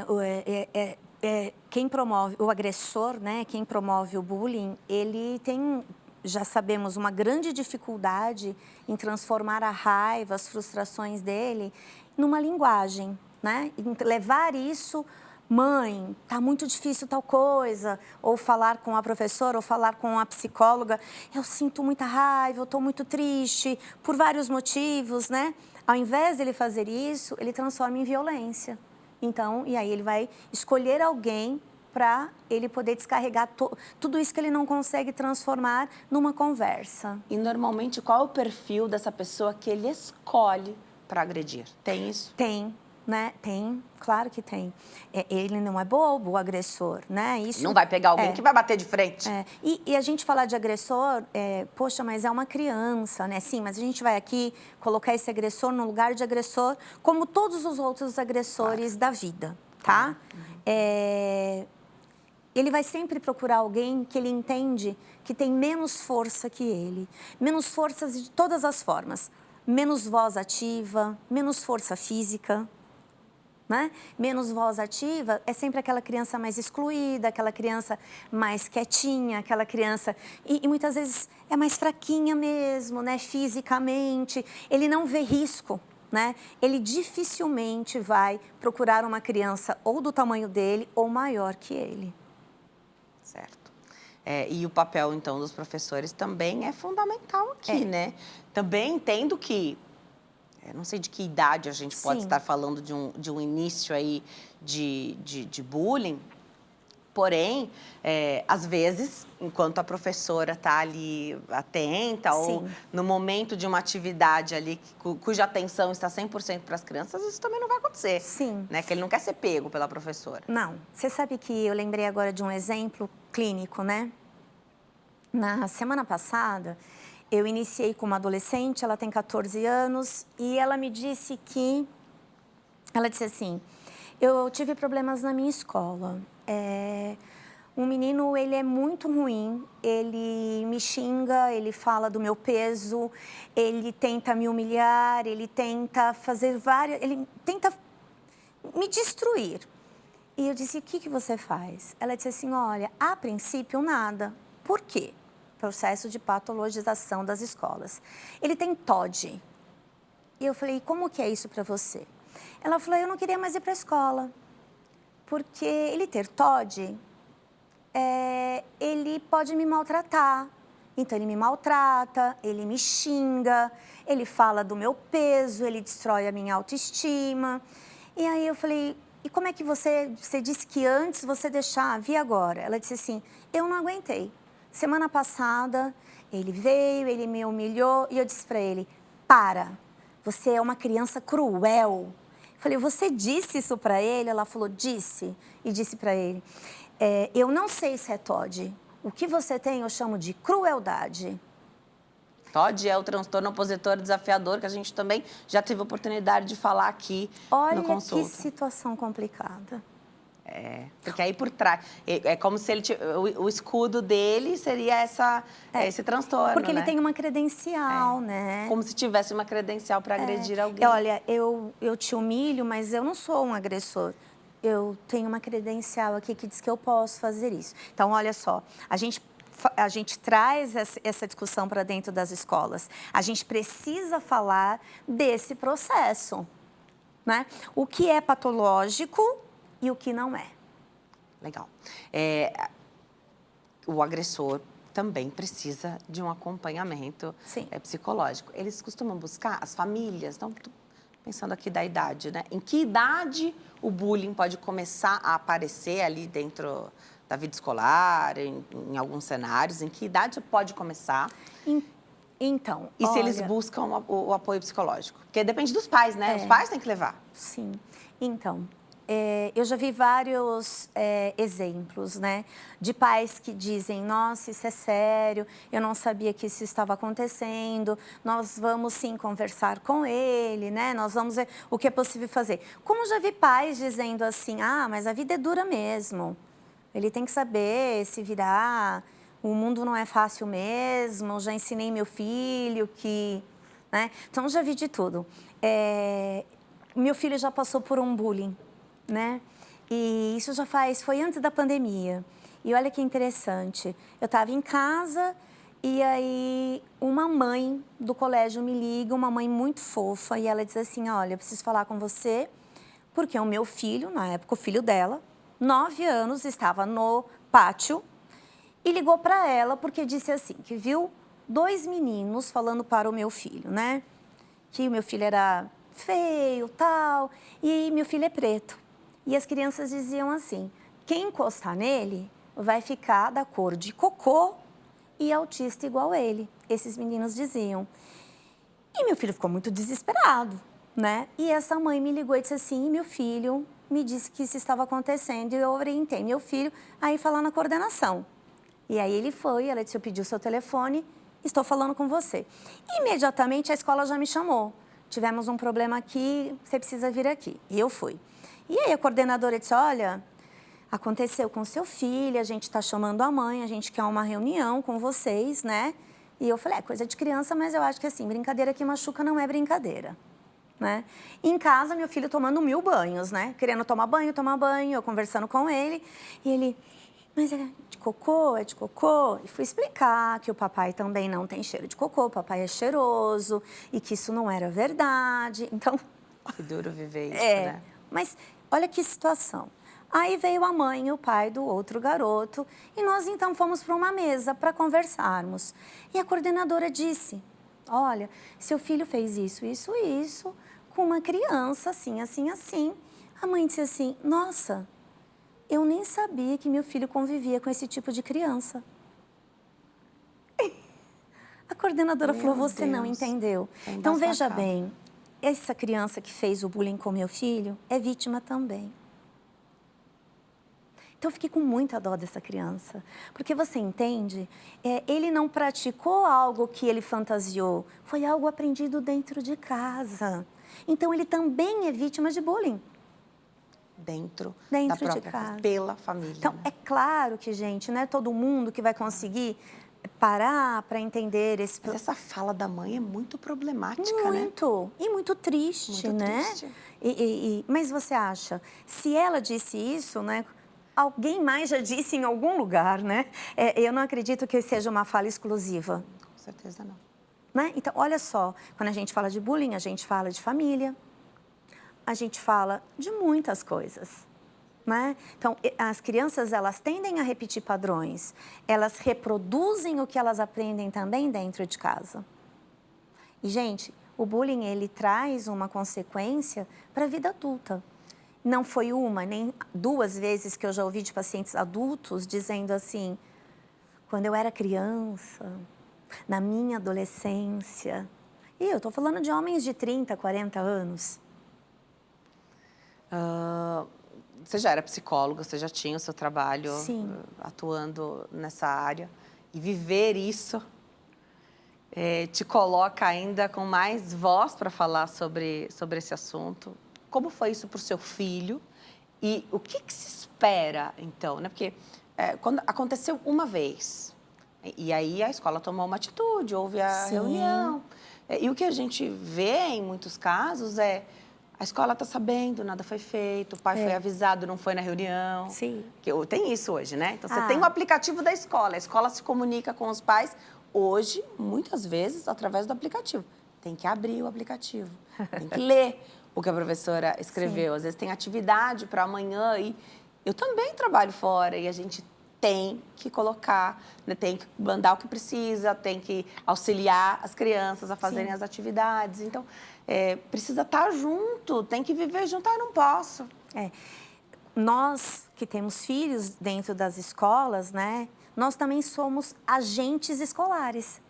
quem promove, o agressor, né, quem promove o bullying, ele tem, já sabemos, uma grande dificuldade em transformar a raiva, as frustrações dele numa linguagem, né? Em levar isso mãe, tá muito difícil tal coisa, ou falar com a professora, ou falar com a psicóloga, eu sinto muita raiva, eu tô muito triste, por vários motivos, né? Ao invés dele fazer isso, ele transforma em violência. Então, e aí ele vai escolher alguém para ele poder descarregar tudo isso que ele não consegue transformar numa conversa. E normalmente qual é o perfil dessa pessoa que ele escolhe para agredir? Tem isso? Tem, né? Tem, claro que tem. Ele não é bobo, o agressor, né? Isso não vai pegar alguém que vai bater de frente. E a gente falar de agressor, poxa, mas é uma criança, né? Sim, mas a gente vai aqui colocar esse agressor no lugar de agressor, como todos os outros agressores da vida, tá? Ele vai sempre procurar alguém que ele entende que tem menos força que ele. Menos forças de todas as formas. Menos voz ativa, menos força física, né? Menos voz ativa é sempre aquela criança mais excluída, aquela criança mais quietinha, aquela criança... E muitas vezes é mais fraquinha mesmo, né? Fisicamente. Ele não vê risco, né? Ele dificilmente vai procurar uma criança ou do tamanho dele ou maior que ele. Certo. E o papel, então, dos professores também é fundamental aqui, né? Também entendo que, não sei de que idade a gente pode estar falando de um início aí de bullying, porém, às vezes, enquanto a professora está ali atenta ou no momento de uma atividade ali cuja atenção está 100% para as crianças, isso também não vai acontecer. Sim. Né? Que ele não quer ser pego pela professora. Não. Você sabe que eu lembrei agora de um exemplo clínico, né? Na semana passada, eu iniciei com uma adolescente, ela tem 14 anos, e ela me disse que... Ela disse assim, eu tive problemas na minha escola. Um menino, ele é muito ruim, ele me xinga, ele fala do meu peso, ele tenta me humilhar, ele tenta fazer ele tenta me destruir. E eu disse, o que você faz? Ela disse assim, olha, a princípio nada. Por quê? Processo de patologização das escolas. Ele tem TOD. E eu falei, como que é isso para você? Ela falou, eu não queria mais ir para a escola. Porque ele ter TOD, ele pode me maltratar. Então, ele me maltrata, ele me xinga, ele fala do meu peso, ele destrói a minha autoestima. E aí eu falei, e como é que você disse que antes você deixava, e agora? Ela disse assim, eu não aguentei. Semana passada, ele veio, ele me humilhou e eu disse para ele, para, você é uma criança cruel. Eu falei, você disse isso para ele? Ela falou, disse. E disse para ele, eu não sei se é TOD. O que você tem eu chamo de crueldade. TOD é o transtorno opositor desafiador, que a gente também já teve a oportunidade de falar aqui no consulta. Olha que situação complicada. Porque aí por trás, é como se ele o escudo dele seria esse transtorno, porque ele né? tem uma credencial, né? Como se tivesse uma credencial para agredir alguém. Olha, eu te humilho, mas eu não sou um agressor. Eu tenho uma credencial aqui que diz que eu posso fazer isso. Então, olha só, a gente traz essa discussão para dentro das escolas. A gente precisa falar desse processo, né? O que é patológico e o que não é. Legal. O agressor também precisa de um acompanhamento psicológico. Eles costumam buscar as famílias, então, pensando aqui da idade, né? Em que idade o bullying pode começar a aparecer ali dentro da vida escolar, em alguns cenários? Em que idade pode começar? Então, e se eles buscam o apoio psicológico? Porque depende dos pais, né? Os pais têm que levar. Sim. Então, eu já vi vários exemplos, né? De pais que dizem, nossa, isso é sério, eu não sabia que isso estava acontecendo, nós vamos sim conversar com ele, né? Nós vamos ver o que é possível fazer. Como já vi pais dizendo assim, mas a vida é dura mesmo, ele tem que saber se virar, o mundo não é fácil mesmo, já ensinei meu filho que... né? Então, já vi de tudo. Meu filho já passou por um bullying, né? E isso foi antes da pandemia. E olha que interessante, eu estava em casa e aí uma mãe do colégio me liga, uma mãe muito fofa, e ela diz assim, olha, eu preciso falar com você, porque o meu filho, na época o filho dela, 9 anos, estava no pátio e ligou para ela porque disse assim, que viu 2 meninos falando para o meu filho, né? Que o meu filho era feio, tal, e meu filho é preto. E as crianças diziam assim, quem encostar nele vai ficar da cor de cocô e autista igual ele. Esses meninos diziam. E meu filho ficou muito desesperado, né? E essa mãe me ligou e disse assim, meu filho me disse que isso estava acontecendo e eu orientei meu filho a ir falar na coordenação. E aí ele foi, ela disse, eu pedi o seu telefone, estou falando com você. Imediatamente a escola já me chamou. Tivemos um problema aqui, você precisa vir aqui. E eu fui. E aí a coordenadora disse, olha, aconteceu com seu filho, a gente está chamando a mãe, a gente quer uma reunião com vocês, né? E eu falei, é coisa de criança, mas eu acho que assim, brincadeira que machuca não é brincadeira, né? Em casa, meu filho tomando 1000 banhos, né? Querendo tomar banho, eu conversando com ele. E ele, mas é de cocô, é de cocô? E fui explicar que o papai também não tem cheiro de cocô, o papai é cheiroso e que isso não era verdade. Então... Que duro viver isso, né? Mas olha que situação. Aí veio a mãe e o pai do outro garoto e nós então fomos para uma mesa para conversarmos. E a coordenadora disse, olha, seu filho fez isso, isso, isso, com uma criança, assim, assim, assim. A mãe disse assim, nossa, eu nem sabia que meu filho convivia com esse tipo de criança. A coordenadora falou, você não entendeu. Então veja bem, essa criança que fez o bullying com meu filho é vítima também. Então, eu fiquei com muita dó dessa criança, porque você entende, ele não praticou algo que ele fantasiou, foi algo aprendido dentro de casa. Então, ele também é vítima de bullying. Dentro da própria de casa. Pela família. Então, né? É claro que, gente, não é todo mundo que vai conseguir parar para entender esse... Mas essa fala da mãe é muito problemática, né? Muito. E muito triste, Muito né? triste. Mas você acha, se ela disse isso, né? Alguém mais já disse em algum lugar, né? Eu não acredito que seja uma fala exclusiva. Com certeza não. Né? Então, olha só, quando a gente fala de bullying, a gente fala de família, a gente fala de muitas coisas. Né? Então, as crianças, elas tendem a repetir padrões, elas reproduzem o que elas aprendem também dentro de casa. E, gente, o bullying, ele traz uma consequência para a vida adulta. Não foi uma, nem 2 vezes que eu já ouvi de pacientes adultos dizendo assim, quando eu era criança, na minha adolescência, e eu estou falando de homens de 30, 40 anos. Você já era psicóloga, você já tinha o seu trabalho atuando nessa área. E viver isso te coloca ainda com mais voz para falar sobre esse assunto. Como foi isso para o seu filho? E o que se espera, então? Né? Porque quando aconteceu uma vez, e aí a escola tomou uma atitude, houve a reunião. E o que a gente vê em muitos casos é a escola está sabendo, nada foi feito, o pai foi avisado, não foi na reunião. Sim. Tem isso hoje, né? Então, você tem um aplicativo da escola, a escola se comunica com os pais, hoje, muitas vezes, através do aplicativo. Tem que abrir o aplicativo, tem que ler o que a professora escreveu. Às vezes tem atividade para amanhã e eu também trabalho fora e a gente tem que colocar, né? Tem que mandar o que precisa, tem que auxiliar as crianças a fazerem as atividades. Então, precisa estar junto, tem que viver junto. Eu não posso. Nós que temos filhos dentro das escolas, né? Nós também somos agentes escolares.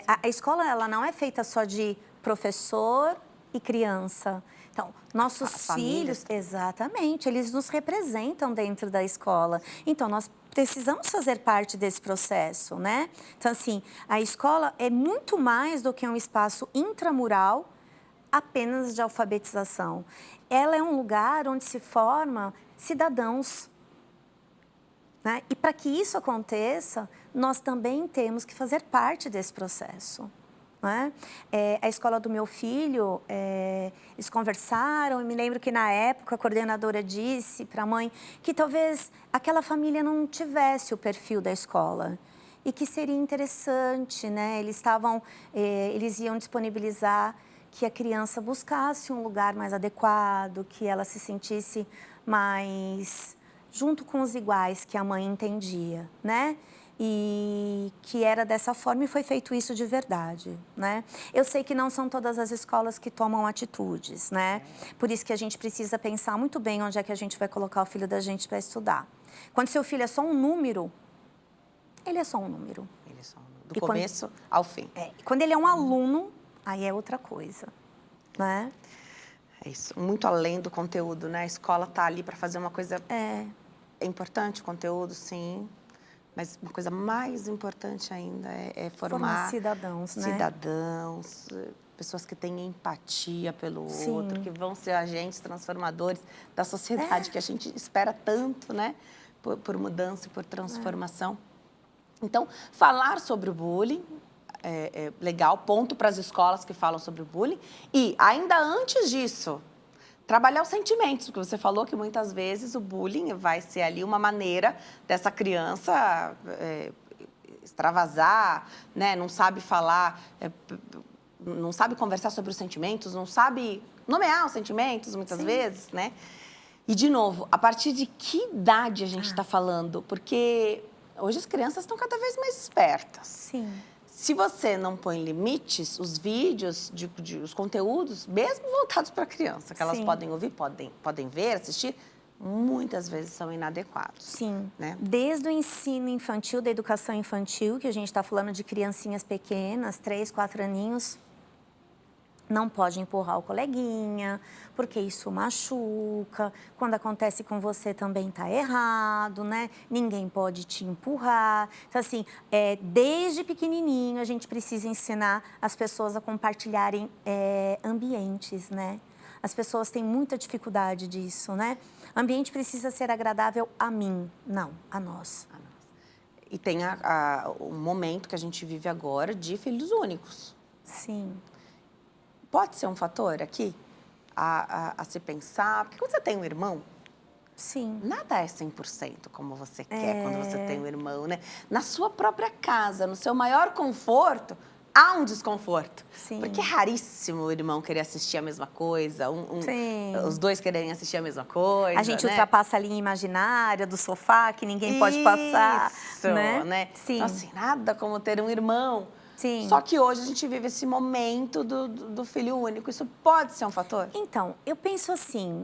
A escola, ela não é feita só de professor e criança. Então, nossos filhos, exatamente, eles nos representam dentro da escola. Então, nós precisamos fazer parte desse processo, né? Então, assim, a escola é muito mais do que um espaço intramural apenas de alfabetização. Ela é um lugar onde se forma cidadãos. Né? E para que isso aconteça, nós também temos que fazer parte desse processo. Né? A escola do meu filho, eles conversaram, e me lembro que na época a coordenadora disse para a mãe que talvez aquela família não tivesse o perfil da escola e que seria interessante, né? Eles iam disponibilizar que a criança buscasse um lugar mais adequado, que ela se sentisse mas junto com os iguais que a mãe entendia, né? E que era dessa forma e foi feito isso de verdade, né? Eu sei que não são todas as escolas que tomam atitudes, né? Por isso que a gente precisa pensar muito bem onde é que a gente vai colocar o filho da gente para estudar. Quando seu filho é só um número, ele é só um número. Ele é só do começo ao fim. Quando ele é um aluno, aí é outra coisa, né? É isso, muito além do conteúdo, né? A escola tá ali para fazer uma coisa... É importante o conteúdo, sim. Mas uma coisa mais importante ainda é formar cidadãos, né? Cidadãos, pessoas que têm empatia pelo outro, que vão ser agentes transformadores da sociedade que a gente espera tanto, né? Por mudança e por transformação. Então, falar sobre o bullying é legal, ponto para as escolas que falam sobre o bullying. E, ainda antes disso, trabalhar os sentimentos, porque você falou que muitas vezes o bullying vai ser ali uma maneira dessa criança extravasar, né? Não sabe falar, não sabe conversar sobre os sentimentos, não sabe nomear os sentimentos muitas vezes, né? E, de novo, a partir de que idade a gente está falando? Porque hoje as crianças estão cada vez mais espertas. Sim. Se você não põe limites, os vídeos, os conteúdos, mesmo voltados para a criança, que elas podem ouvir, podem ver, assistir, muitas vezes são inadequados. Sim. Né? Desde o ensino infantil, da educação infantil, que a gente está falando de criancinhas pequenas, 3, 4 aninhos, não pode empurrar o coleguinha, porque isso machuca. Quando acontece com você também tá errado, né? Ninguém pode te empurrar. Então, assim, desde pequenininho a gente precisa ensinar as pessoas a compartilharem ambientes, né? As pessoas têm muita dificuldade disso, né? O ambiente precisa ser agradável a mim, não a nós. E tem o momento que a gente vive agora de filhos únicos. Sim. Pode ser um fator aqui a se pensar, porque quando você tem um irmão, sim, nada é 100% como você quer quando você tem um irmão, né? Na sua própria casa, no seu maior conforto, há um desconforto. Sim. Porque é raríssimo o irmão querer assistir a mesma coisa, os dois quererem assistir a mesma coisa, a gente né? ultrapassa a linha imaginária do sofá, que ninguém pode passar, né? Sim. Então, assim, nada como ter um irmão. Sim. Só que hoje a gente vive esse momento do filho único. Isso pode ser um fator? Então, eu penso assim,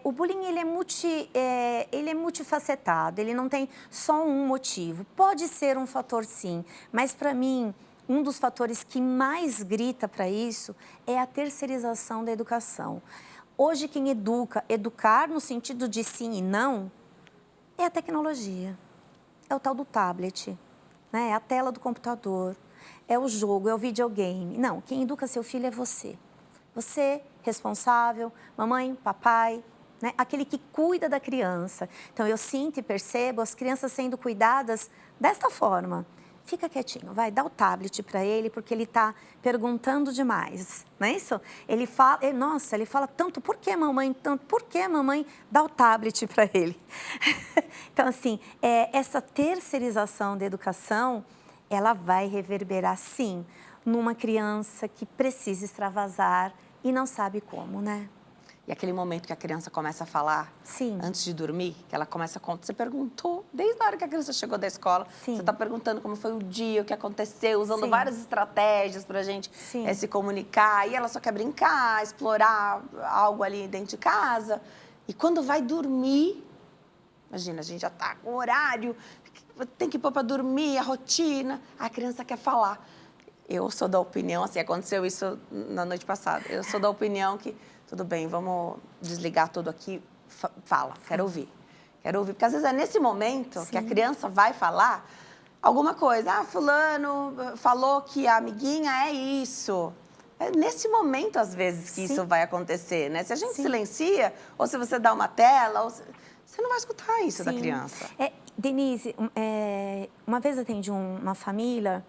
o bullying ele é multifacetado, ele não tem só um motivo. Pode ser um fator, sim, mas para mim, um dos fatores que mais grita para isso é a terceirização da educação. Hoje, quem educar no sentido de sim e não, é a tecnologia, é o tal do tablet. Né? É a tela do computador, é o jogo, é o videogame. Não, quem educa seu filho é você. Você, responsável, mamãe, papai, né? Aquele que cuida da criança. Então, eu sinto e percebo as crianças sendo cuidadas desta forma. Fica quietinho, vai, dá o tablet para ele, porque ele está perguntando demais, não é isso? Ele fala tanto, por que mamãe? Tanto, por que mamãe? Dá o tablet para ele. Então, assim, essa terceirização da educação, ela vai reverberar, sim, numa criança que precisa extravasar e não sabe como, né? E aquele momento que a criança começa a falar, sim, antes de dormir, que ela começa a contar. Você perguntou, desde a hora que a criança chegou da escola, sim, você está perguntando como foi o dia, o que aconteceu, usando sim, várias estratégias para a gente se comunicar. E ela só quer brincar, explorar algo ali dentro de casa. E quando vai dormir, imagina, a gente já está com o horário, tem que pôr para dormir, a rotina, a criança quer falar. Eu sou da opinião, assim, aconteceu isso na noite passada, eu sou da opinião que tudo bem, vamos desligar tudo aqui, fala, quero ouvir. Quero ouvir, porque às vezes é nesse momento que a criança vai falar alguma coisa. Ah, fulano falou que a amiguinha é isso. É nesse momento, às vezes, que isso vai acontecer, né? Se a gente silencia, ou se você dá uma tela, você não vai escutar isso da criança. Denise, uma vez atendi uma família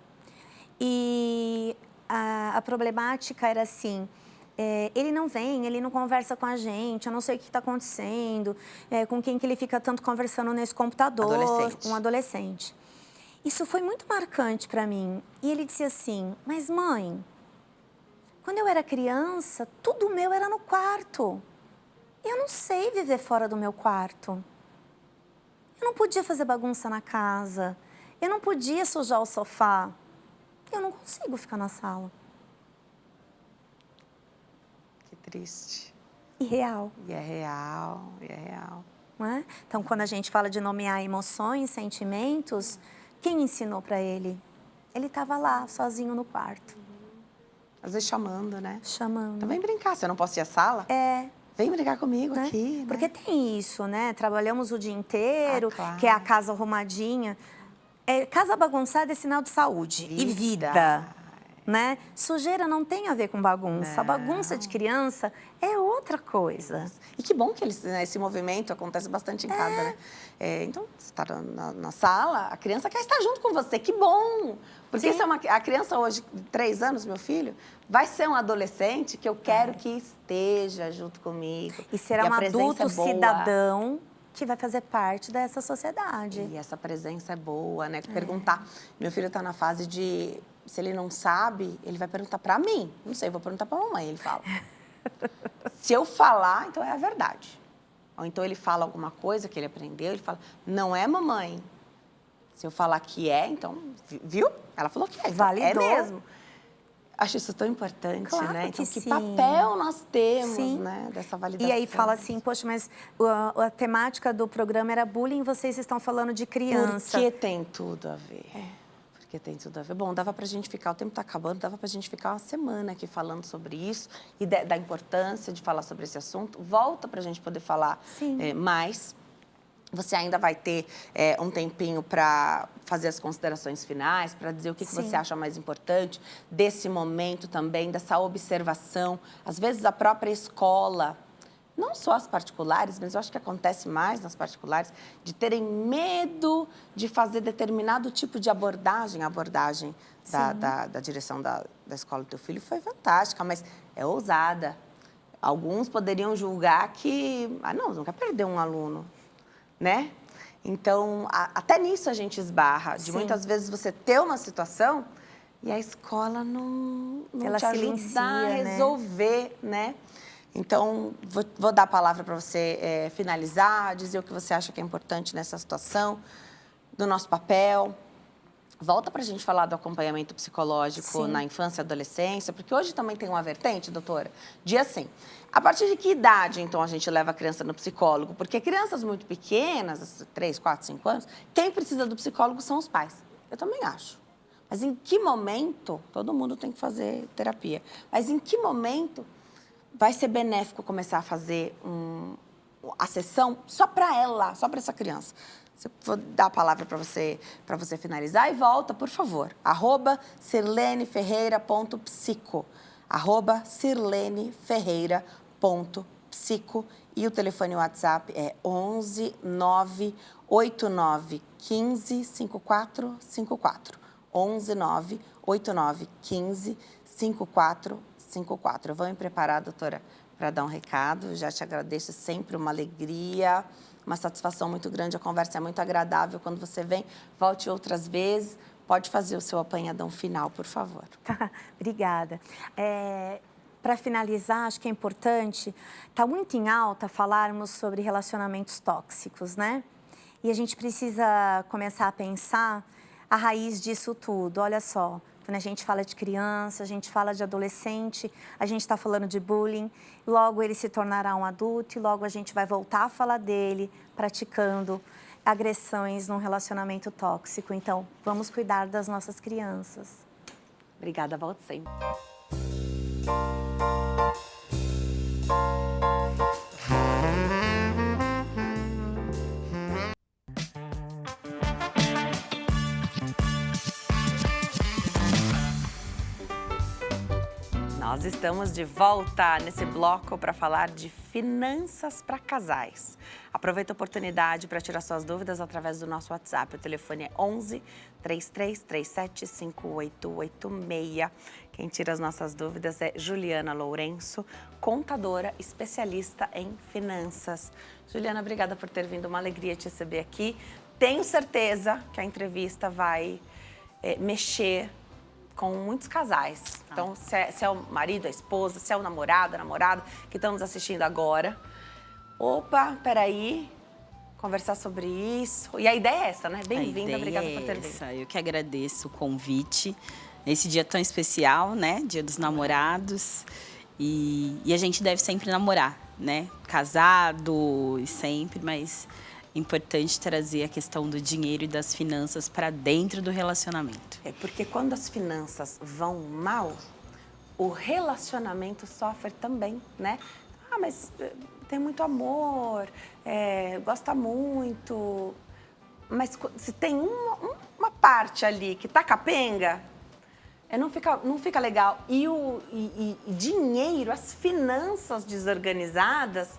e a problemática era assim... ele não vem, ele não conversa com a gente, eu não sei o que está acontecendo, com quem que ele fica tanto conversando nesse computador. Um adolescente. Isso foi muito marcante para mim. E ele disse assim, mas mãe, quando eu era criança, tudo meu era no quarto. Eu não sei viver fora do meu quarto. Eu não podia fazer bagunça na casa. Eu não podia sujar o sofá. Eu não consigo ficar na sala. Que triste. E real. E é real, e é real. Não é? Então, quando a gente fala de nomear emoções, sentimentos, quem ensinou para ele? Ele estava lá, sozinho no quarto. Às vezes chamando, né? Chamando. Então vem brincar, você não posso ir à sala? Vem brincar comigo Né? aqui, né? Porque tem isso, né? Trabalhamos o dia inteiro, claro. que é a casa arrumadinha. Casa bagunçada é sinal de saúde e vida, né? Sujeira não tem a ver com bagunça. Não. A bagunça de criança é outra coisa. E que bom que esse movimento acontece bastante em casa, né? Então, você está na sala, a criança quer estar junto com você. Que bom! Porque isso a criança hoje, de 3 anos, meu filho, vai ser um adolescente que eu quero que esteja junto comigo. E será um adulto cidadão que vai fazer parte dessa sociedade. E essa presença é boa, né? Perguntar. Meu filho está na fase de... Se ele não sabe, ele vai perguntar para mim. Não sei, vou perguntar para a mamãe, ele fala. Se eu falar, então é a verdade. Ou então ele fala alguma coisa que ele aprendeu, ele fala, não é, mamãe. Se eu falar que é, então, viu? Ela falou que é, então validou. É mesmo. Acho isso tão importante, claro, né? Então, que sim. papel nós temos, sim. né? Dessa validação. E aí fala assim, poxa, mas a temática do programa era bullying, vocês estão falando de criança. Porque tem tudo a ver. Porque tem tudo a ver. Bom, dava pra gente ficar, o tempo tá acabando, dava pra gente ficar uma semana aqui falando sobre isso e da importância de falar sobre esse assunto. Volta pra gente poder falar mais. Você ainda vai ter um tempinho para fazer as considerações finais, para dizer o que você acha mais importante desse momento também, dessa observação. Às vezes, a própria escola, não só as particulares, mas eu acho que acontece mais nas particulares, de terem medo de fazer determinado tipo de abordagem. A abordagem da direção da escola do teu filho foi fantástica, mas é ousada. Alguns poderiam julgar que, não quer perder um aluno. Né? Então, até nisso a gente esbarra. De muitas vezes você ter uma situação e a escola não ela te ajudar a resolver, né? Então, vou dar a palavra para você finalizar, dizer o que você acha que é importante nessa situação, do nosso papel. Volta para a gente falar do acompanhamento psicológico na infância e adolescência, porque hoje também tem uma vertente, doutora, de assim, a partir de que idade, então, a gente leva a criança no psicólogo? Porque crianças muito pequenas, 3, 4, 5 anos, quem precisa do psicólogo são os pais. Eu também acho. Mas em que momento, todo mundo tem que fazer terapia, mas em que momento vai ser benéfico começar a fazer a sessão só para ela, só para essa criança? Vou dar a palavra para você finalizar e volta, por favor. @sirleneferreira.psico. @sirleneferreira.psico. E o telefone WhatsApp é 11 989 15 5454. 11 989 15 5454. Eu vou me preparar, doutora, para dar um recado. Já te agradeço, sempre uma alegria, uma satisfação muito grande. A conversa é muito agradável quando você vem. Volte outras vezes. Pode fazer o seu apanhadão final, por favor. Tá, obrigada. Para finalizar, acho que é importante, está muito em alta falarmos sobre relacionamentos tóxicos, né? E a gente precisa começar a pensar a raiz disso tudo. Olha só, quando a gente fala de criança, a gente fala de adolescente, a gente está falando de bullying, logo ele se tornará um adulto e logo a gente vai voltar a falar dele praticando agressões num relacionamento tóxico. Então, vamos cuidar das nossas crianças. Obrigada, volte sempre. Nós estamos de volta nesse bloco para falar de finanças para casais. Aproveita a oportunidade para tirar suas dúvidas através do nosso WhatsApp. O telefone é 11 3337 5886. Quem tira as nossas dúvidas é Juliana Lourenço, contadora especialista em finanças. Juliana, obrigada por ter vindo. Uma alegria te receber aqui. Tenho certeza que a entrevista vai mexer com muitos casais. Então, se é o marido, a esposa, se é o namorado, a namorada, que estão nos assistindo agora, opa, peraí, conversar sobre isso. E a ideia é essa, né? Bem-vinda, obrigada por ter vindo. Eu que agradeço o convite. Nesse dia tão especial, né? Dia dos Namorados. E a gente deve sempre namorar, né? Casado e sempre, mas é importante trazer a questão do dinheiro e das finanças para dentro do relacionamento. É porque quando as finanças vão mal, o relacionamento sofre também, né? Ah, mas tem muito amor, gosta muito. Mas se tem uma parte ali que tá capenga, não fica legal. E dinheiro, as finanças desorganizadas,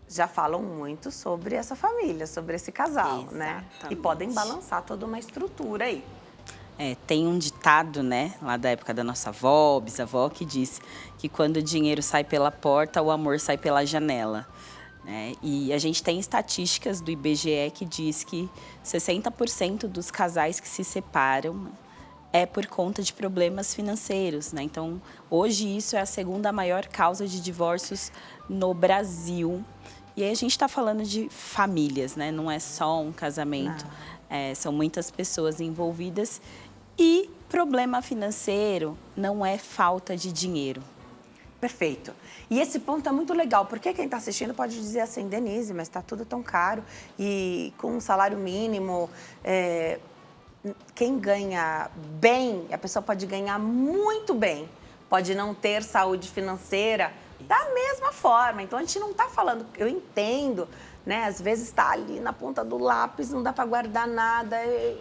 já falam muito sobre essa família, sobre esse casal, né? E podem balançar toda uma estrutura aí. Tem um ditado, né, lá da época da nossa avó, bisavó, que diz que quando o dinheiro sai pela porta, o amor sai pela janela. Né? E a gente tem estatísticas do IBGE que diz que 60% dos casais que se separam é por conta de problemas financeiros, né? Então, hoje isso é a segunda maior causa de divórcios no Brasil. E aí a gente está falando de famílias, né? Não é só um casamento, são muitas pessoas envolvidas. E problema financeiro não é falta de dinheiro. Perfeito. E esse ponto é muito legal, porque quem está assistindo pode dizer assim, Denise, mas está tudo tão caro e com um salário mínimo, quem ganha bem, a pessoa pode ganhar muito bem, pode não ter saúde financeira da mesma forma. Então, a gente não está falando, eu entendo, né? Às vezes está ali na ponta do lápis, não dá para guardar nada,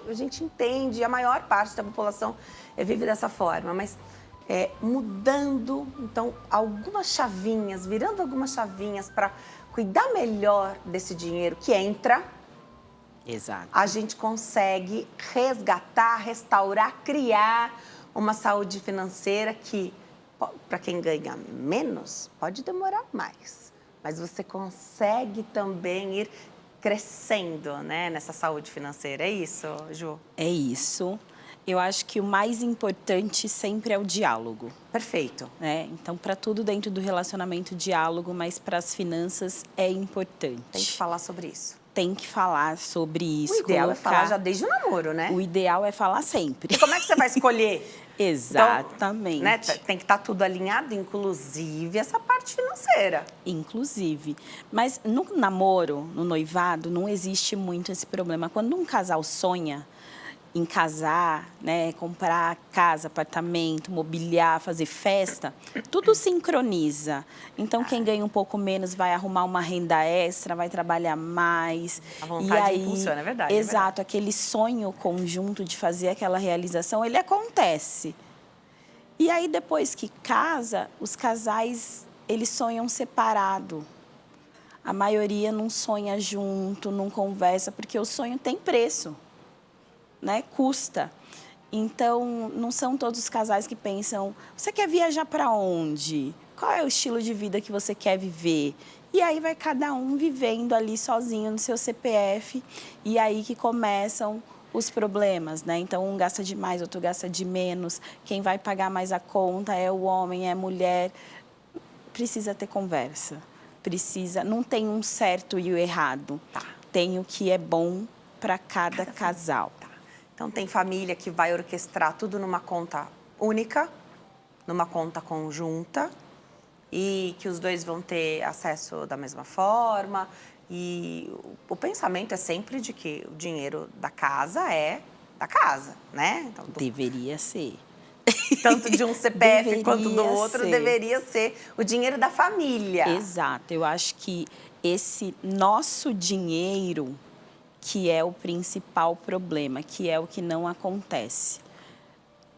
a gente entende, a maior parte da população vive dessa forma, mas mudando, então, algumas chavinhas, virando algumas chavinhas para cuidar melhor desse dinheiro que entra, exato, a gente consegue resgatar, restaurar, criar uma saúde financeira que, para quem ganha menos, pode demorar mais. Mas você consegue também ir crescendo, né, nessa saúde financeira. É isso, Ju? É isso. Eu acho que o mais importante sempre é o diálogo. Perfeito. Né? Então, para tudo dentro do relacionamento, diálogo, mas para as finanças é importante. Tem que falar sobre isso. Tem que falar sobre isso. O ideal é falar já desde o namoro, né? O ideal é falar sempre. E como é que você vai escolher? Exatamente. Então, né, tem que estar tudo alinhado, inclusive essa parte financeira. Inclusive. Mas no namoro, no noivado, não existe muito esse problema. Quando um casal sonha em casar, né, comprar casa, apartamento, mobiliar, fazer festa, tudo sincroniza. Então, quem ganha um pouco menos vai arrumar uma renda extra, vai trabalhar mais. A vontade impulsiona, é verdade. Exato, é verdade. Aquele sonho conjunto de fazer aquela realização, ele acontece. E aí, depois que casa, os casais, eles sonham separado. A maioria não sonha junto, não conversa, porque o sonho tem preço. Né, custa. Então, não são todos os casais que pensam, você quer viajar para onde? Qual é o estilo de vida que você quer viver? E aí vai cada um vivendo ali sozinho no seu CPF, e aí que começam os problemas, né? Então, um gasta de mais, outro gasta de menos, quem vai pagar mais a conta é o homem, é a mulher. Precisa ter conversa, não tem um certo e o errado, tem o que é bom para cada casal. Então, tem família que vai orquestrar tudo numa conta única, numa conta conjunta, e que os dois vão ter acesso da mesma forma. E o pensamento é sempre de que o dinheiro da casa é da casa, né? Então, deveria ser. Tanto de um CPF quanto do outro, deveria ser o dinheiro da família. Exato. Eu acho que esse nosso dinheiro que é o principal problema, que é o que não acontece.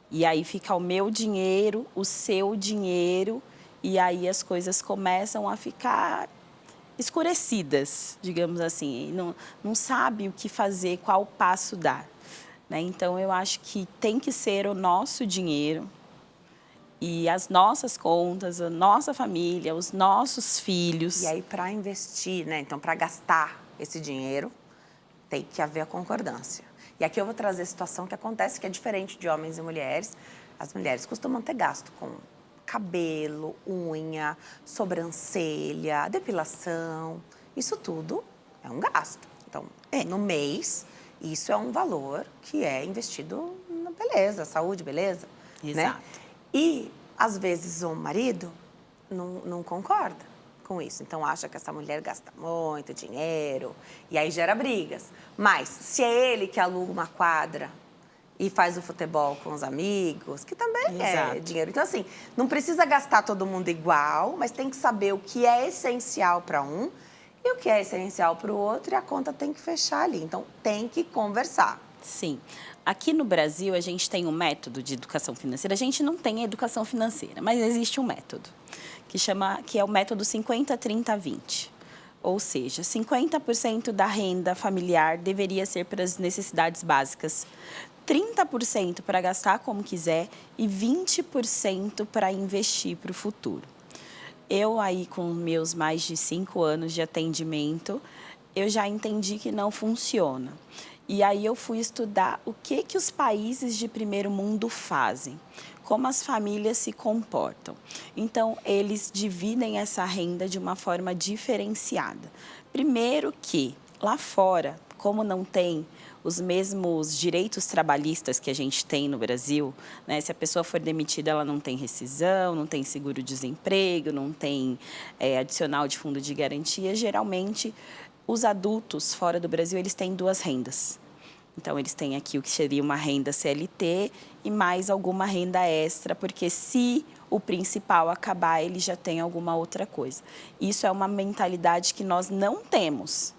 E aí fica o meu dinheiro, o seu dinheiro, e aí as coisas começam a ficar escurecidas, digamos assim. Não sabe o que fazer, qual passo dar. Né? Então, eu acho que tem que ser o nosso dinheiro e as nossas contas, a nossa família, os nossos filhos. E aí, para investir, né? Então, para gastar esse dinheiro, tem que haver a concordância. E aqui eu vou trazer a situação que acontece, que é diferente de homens e mulheres. As mulheres costumam ter gasto com cabelo, unha, sobrancelha, depilação, isso tudo é um gasto. Então, no mês, isso é um valor que é investido na beleza, saúde, beleza. Exato. Né? E, às vezes, o marido não concorda com isso. Então, acha que essa mulher gasta muito dinheiro e aí gera brigas. Mas, se é ele que aluga uma quadra e faz o futebol com os amigos, que também é dinheiro. Então, assim, não precisa gastar todo mundo igual, mas tem que saber o que é essencial para um e o que é essencial para o outro, e a conta tem que fechar ali. Então, tem que conversar. Sim. Aqui no Brasil, a gente tem um método de educação financeira. A gente não tem educação financeira, mas existe um método que é o método 50-30-20. Ou seja, 50% da renda familiar deveria ser para as necessidades básicas, 30% para gastar como quiser e 20% para investir para o futuro. Eu aí, com meus mais de 5 anos de atendimento, eu já entendi que não funciona. E aí eu fui estudar o que os países de primeiro mundo fazem, como as famílias se comportam. Então, eles dividem essa renda de uma forma diferenciada. Primeiro que, lá fora, como não tem os mesmos direitos trabalhistas que a gente tem no Brasil, né? Se a pessoa for demitida, ela não tem rescisão, não tem seguro-desemprego, não tem adicional de fundo de garantia. Geralmente, os adultos fora do Brasil, eles têm 2 rendas. Então, eles têm aqui o que seria uma renda CLT e mais alguma renda extra, porque se o principal acabar, ele já tem alguma outra coisa. Isso é uma mentalidade que nós não temos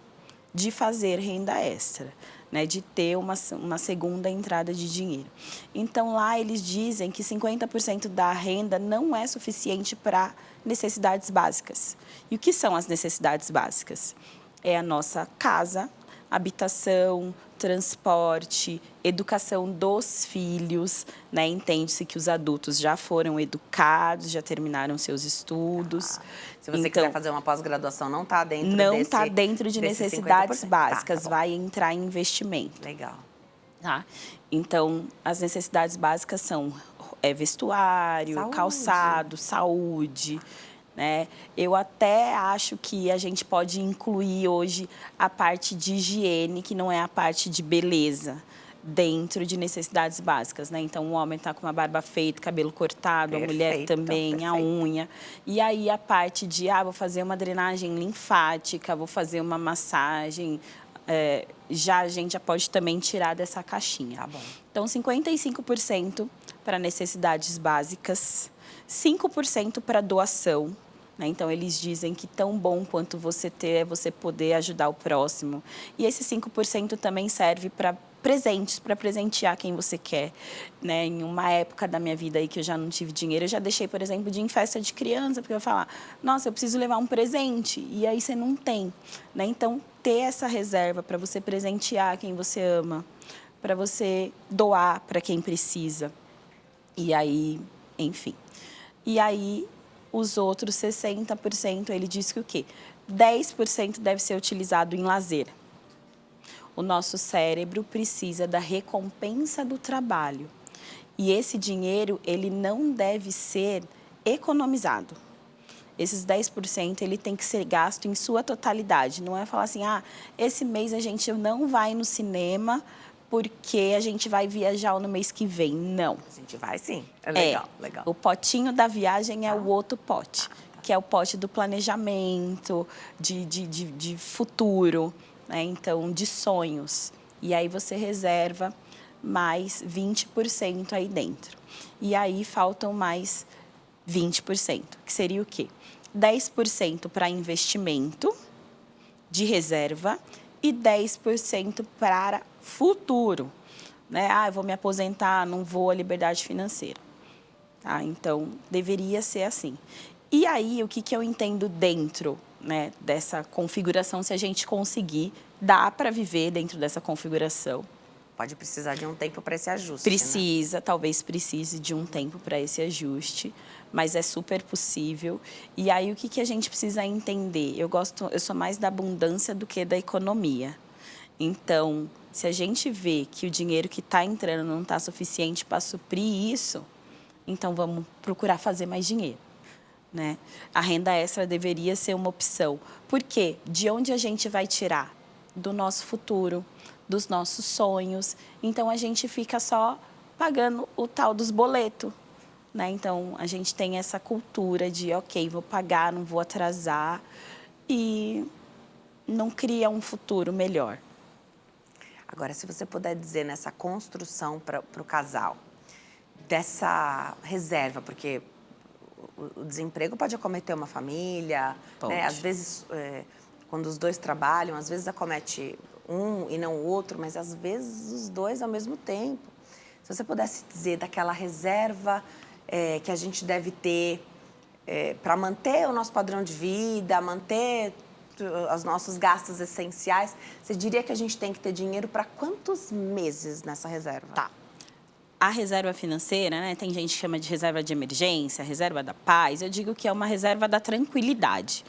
de fazer renda extra, né, de ter uma segunda entrada de dinheiro. Então, lá eles dizem que 50% da renda não é suficiente para necessidades básicas. E o que são as necessidades básicas? É a nossa casa, habitação, transporte, educação dos filhos, né? Entende-se que os adultos já foram educados, já terminaram seus estudos. Se você quiser fazer uma pós-graduação, não está dentro não está dentro de necessidades básicas, tá vai entrar em investimento. Legal. Tá? Então, as necessidades básicas são vestuário, calçado, saúde. Né? Eu até acho que a gente pode incluir hoje a parte de higiene, que não é a parte de beleza, dentro de necessidades básicas, né? Então, o homem está com uma barba feita, cabelo cortado, a mulher também, a unha. E aí, a parte de, vou fazer uma drenagem linfática, vou fazer uma massagem, a gente já pode também tirar dessa caixinha. Tá bom. Então, 55% para necessidades básicas, 5% para doação. Né? Então, eles dizem que tão bom quanto você ter é você poder ajudar o próximo. E esse 5% também serve para presentes, para presentear quem você quer. Né? Em uma época da minha vida aí que eu já não tive dinheiro, eu já deixei, por exemplo, de ir em festa de criança, porque eu ia falar, nossa, eu preciso levar um presente, e aí você não tem. Né? Então, ter essa reserva para você presentear quem você ama, para você doar para quem precisa. E aí, enfim. E aí, os outros 60%, ele diz que o quê? 10% deve ser utilizado em lazer. O nosso cérebro precisa da recompensa do trabalho. E esse dinheiro, ele não deve ser economizado. Esses 10%, ele tem que ser gasto em sua totalidade. Não é falar assim, esse mês a gente não vai no cinema porque a gente vai viajar no mês que vem. Não. A gente vai sim. É legal, legal. O potinho da viagem é o outro pote, que é o pote do planejamento, de futuro, né? Então, de sonhos. E aí você reserva mais 20% aí dentro. E aí faltam mais 20%, que seria o quê? 10% para investimento de reserva e 10% para futuro. Né? Eu vou me aposentar, não vou à liberdade financeira. Tá? Então, deveria ser assim. E aí, o que eu entendo dentro, né, dessa configuração, se a gente conseguir, dá para viver dentro dessa configuração. Pode precisar de um tempo para esse ajuste. Precisa, né? Talvez precise de um tempo para esse ajuste, mas é super possível. E aí, o que a gente precisa entender? Eu sou mais da abundância do que da economia. Então, se a gente vê que o dinheiro que está entrando não está suficiente para suprir isso, então vamos procurar fazer mais dinheiro, né? A renda extra deveria ser uma opção. Por quê? De onde a gente vai tirar? Do nosso futuro, dos nossos sonhos. Então, a gente fica só pagando o tal dos boletos, né? Então, a gente tem essa cultura de, ok, vou pagar, não vou atrasar, e não cria um futuro melhor. Agora, se você puder dizer nessa construção para o casal, dessa reserva, porque o desemprego pode acometer uma família, Pode. né? Às vezes, quando os dois trabalham, às vezes acomete um e não o outro, mas às vezes os dois ao mesmo tempo. Se você pudesse dizer daquela reserva que a gente deve ter para manter o nosso padrão de vida, manter os nossos gastos essenciais, você diria que a gente tem que ter dinheiro para quantos meses nessa reserva? Tá. A reserva financeira, né? Tem gente que chama de reserva de emergência, reserva da paz. Eu digo que é uma reserva da tranquilidade.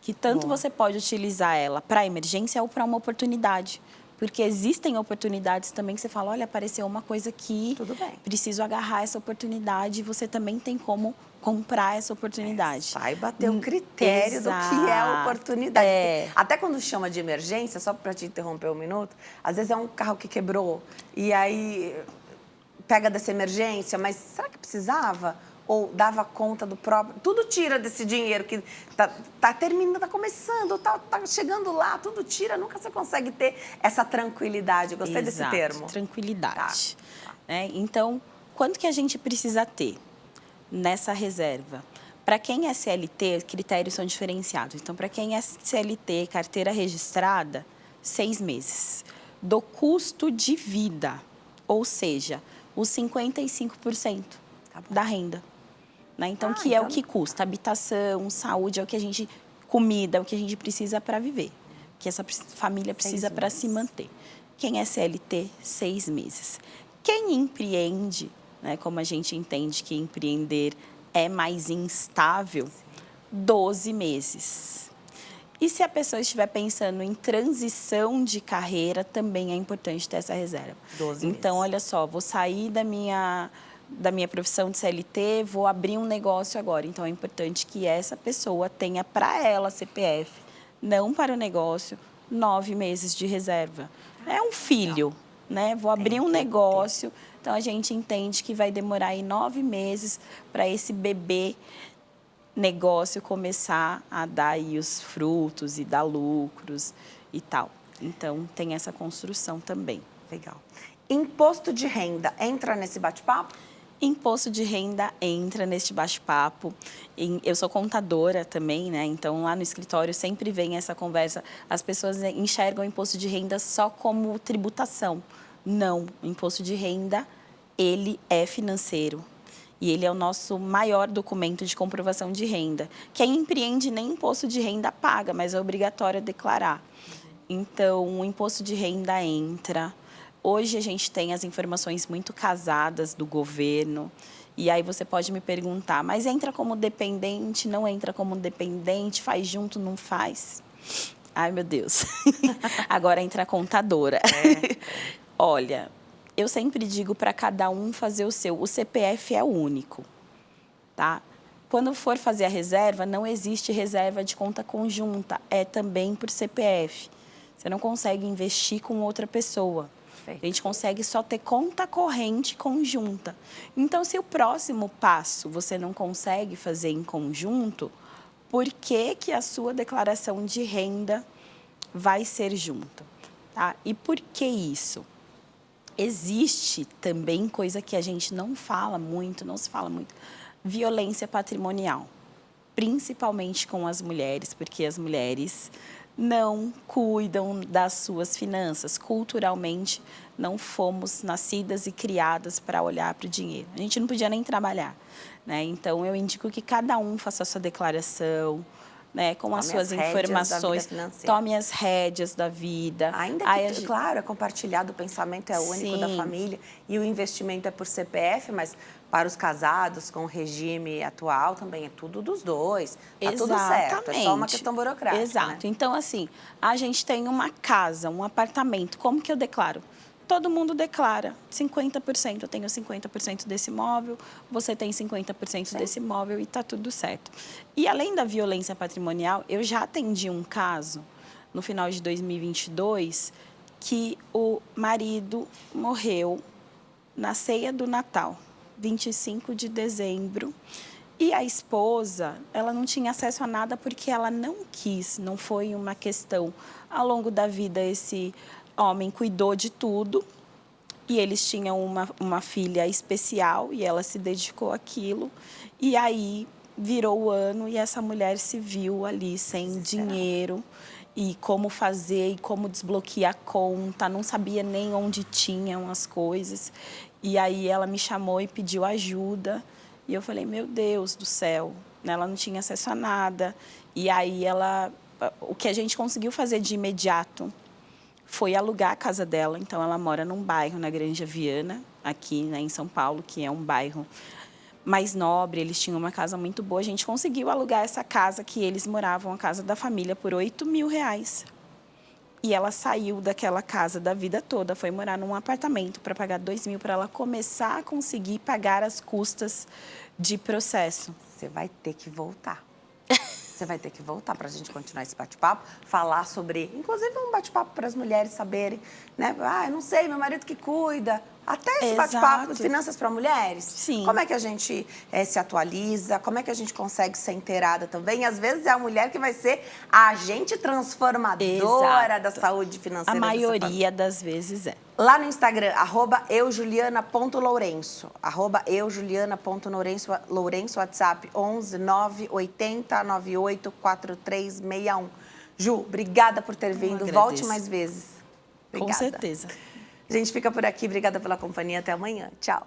Que tanto você pode utilizar ela para emergência ou para uma oportunidade. Porque existem oportunidades também que você fala, olha, apareceu uma coisa aqui, Tudo bem. Preciso agarrar essa oportunidade, e você também tem como comprar essa oportunidade. Saiba ter um critério do que é a oportunidade. Até quando chama de emergência, só para te interromper um minuto, às vezes é um carro que quebrou e aí pega dessa emergência, mas será que precisava? Ou dava conta do próprio... Tudo tira desse dinheiro que tá terminando, tá começando, tá chegando lá, tudo tira, nunca você consegue ter essa tranquilidade. Eu gostei desse termo. Tranquilidade. Então, quanto que a gente precisa ter nessa reserva? Para quem é CLT, critérios são diferenciados. Então, para quem é CLT, carteira registrada, 6 meses. Do custo de vida, ou seja, os 55% da renda. Então, que é o que custa? Habitação, saúde, é o que a gente... Comida, é o que a gente precisa para viver. Que essa família precisa para se manter. Quem é CLT, 6 meses. Quem empreende, né, como a gente entende que empreender é mais instável, 12 meses. E se a pessoa estiver pensando em transição de carreira, também é importante ter essa reserva. 12 então, meses. Olha só, vou sair da minha profissão de CLT, vou abrir um negócio agora. Então, é importante que essa pessoa tenha para ela CPF, não para o negócio, 9 meses de reserva. É um filho, né? Vou abrir um negócio, então a gente entende que vai demorar aí 9 meses para esse bebê negócio começar a dar aí os frutos e dar lucros e tal. Então, tem essa construção também. Legal. Imposto de renda entra nesse bate-papo? Imposto de renda entra neste bate-papo. Eu sou contadora também, né? Então, lá no escritório sempre vem essa conversa. As pessoas enxergam o imposto de renda só como tributação. Não, o imposto de renda, ele é financeiro. E ele é o nosso maior documento de comprovação de renda. Quem empreende nem imposto de renda paga, mas é obrigatório declarar. Então, o imposto de renda entra. Hoje a gente tem as informações muito casadas do governo. E aí você pode me perguntar, mas entra como dependente, não entra como dependente, faz junto, não faz? Ai, meu Deus. Agora entra a contadora. Olha, eu sempre digo para cada um fazer o seu. O CPF é o único, tá? Quando for fazer a reserva, não existe reserva de conta conjunta. É também por CPF. Você não consegue investir com outra pessoa. A gente consegue só ter conta corrente conjunta. Então, se o próximo passo você não consegue fazer em conjunto, por que que a sua declaração de renda vai ser junta? Tá? E por que isso? Existe também coisa que a gente não fala muito, não se fala muito, violência patrimonial, principalmente com as mulheres, porque as mulheres não cuidam das suas finanças. Culturalmente, não fomos nascidas e criadas para olhar para o dinheiro. A gente não podia nem trabalhar, né? Então, eu indico que cada um faça a sua declaração, né, com as suas informações, tome as rédeas da vida. Ainda que, claro, é compartilhado, o pensamento é único da família e o investimento é por CPF, mas para os casados com o regime atual também é tudo dos dois. Tá tudo certo, é só uma questão burocrática. Exato. Né? Então, assim, a gente tem uma casa, um apartamento, como que eu declaro? todo mundo declara 50%, eu tenho 50% desse imóvel, você tem 50% desse imóvel e está tudo certo. E além da violência patrimonial, eu já atendi um caso no final de 2022 que o marido morreu na ceia do Natal, 25 de dezembro, e a esposa, ela não tinha acesso a nada porque ela não quis, não foi uma questão. Ao longo da vida, esse homem cuidou de tudo e eles tinham uma filha especial e ela se dedicou àquilo. E aí virou o ano e essa mulher se viu ali sem dinheiro e como fazer e como desbloquear a conta, não sabia nem onde tinham as coisas. E aí ela me chamou e pediu ajuda. E eu falei, meu Deus do céu, ela não tinha acesso a nada. E aí o que a gente conseguiu fazer de imediato foi alugar a casa dela. Então ela mora num bairro na Granja Viana, aqui, né, em São Paulo, que é um bairro mais nobre, eles tinham uma casa muito boa. A gente conseguiu alugar essa casa que eles moravam, a casa da família, por R$8.000. E ela saiu daquela casa da vida toda, foi morar num apartamento para pagar R$2.000 para ela começar a conseguir pagar as custas de processo. Você vai ter que voltar. Você vai ter que voltar para a gente continuar esse bate-papo, falar sobre, inclusive um bate-papo para as mulheres saberem, né? Ah, eu não sei, meu marido que cuida. Até esse bate-papo de finanças para mulheres. Sim. Como é que a gente se atualiza? Como é que a gente consegue ser inteirada também? E, às vezes é a mulher que vai ser a agente transformadora da saúde financeira. A maioria das vezes é. Lá no Instagram, @eujuliana.lourenço, @eujuliana.lourenço, WhatsApp 11 980 98 4361. Ju, obrigada por ter vindo. Volte mais vezes. Obrigada. Com certeza. A gente fica por aqui. Obrigada pela companhia. Até amanhã. Tchau.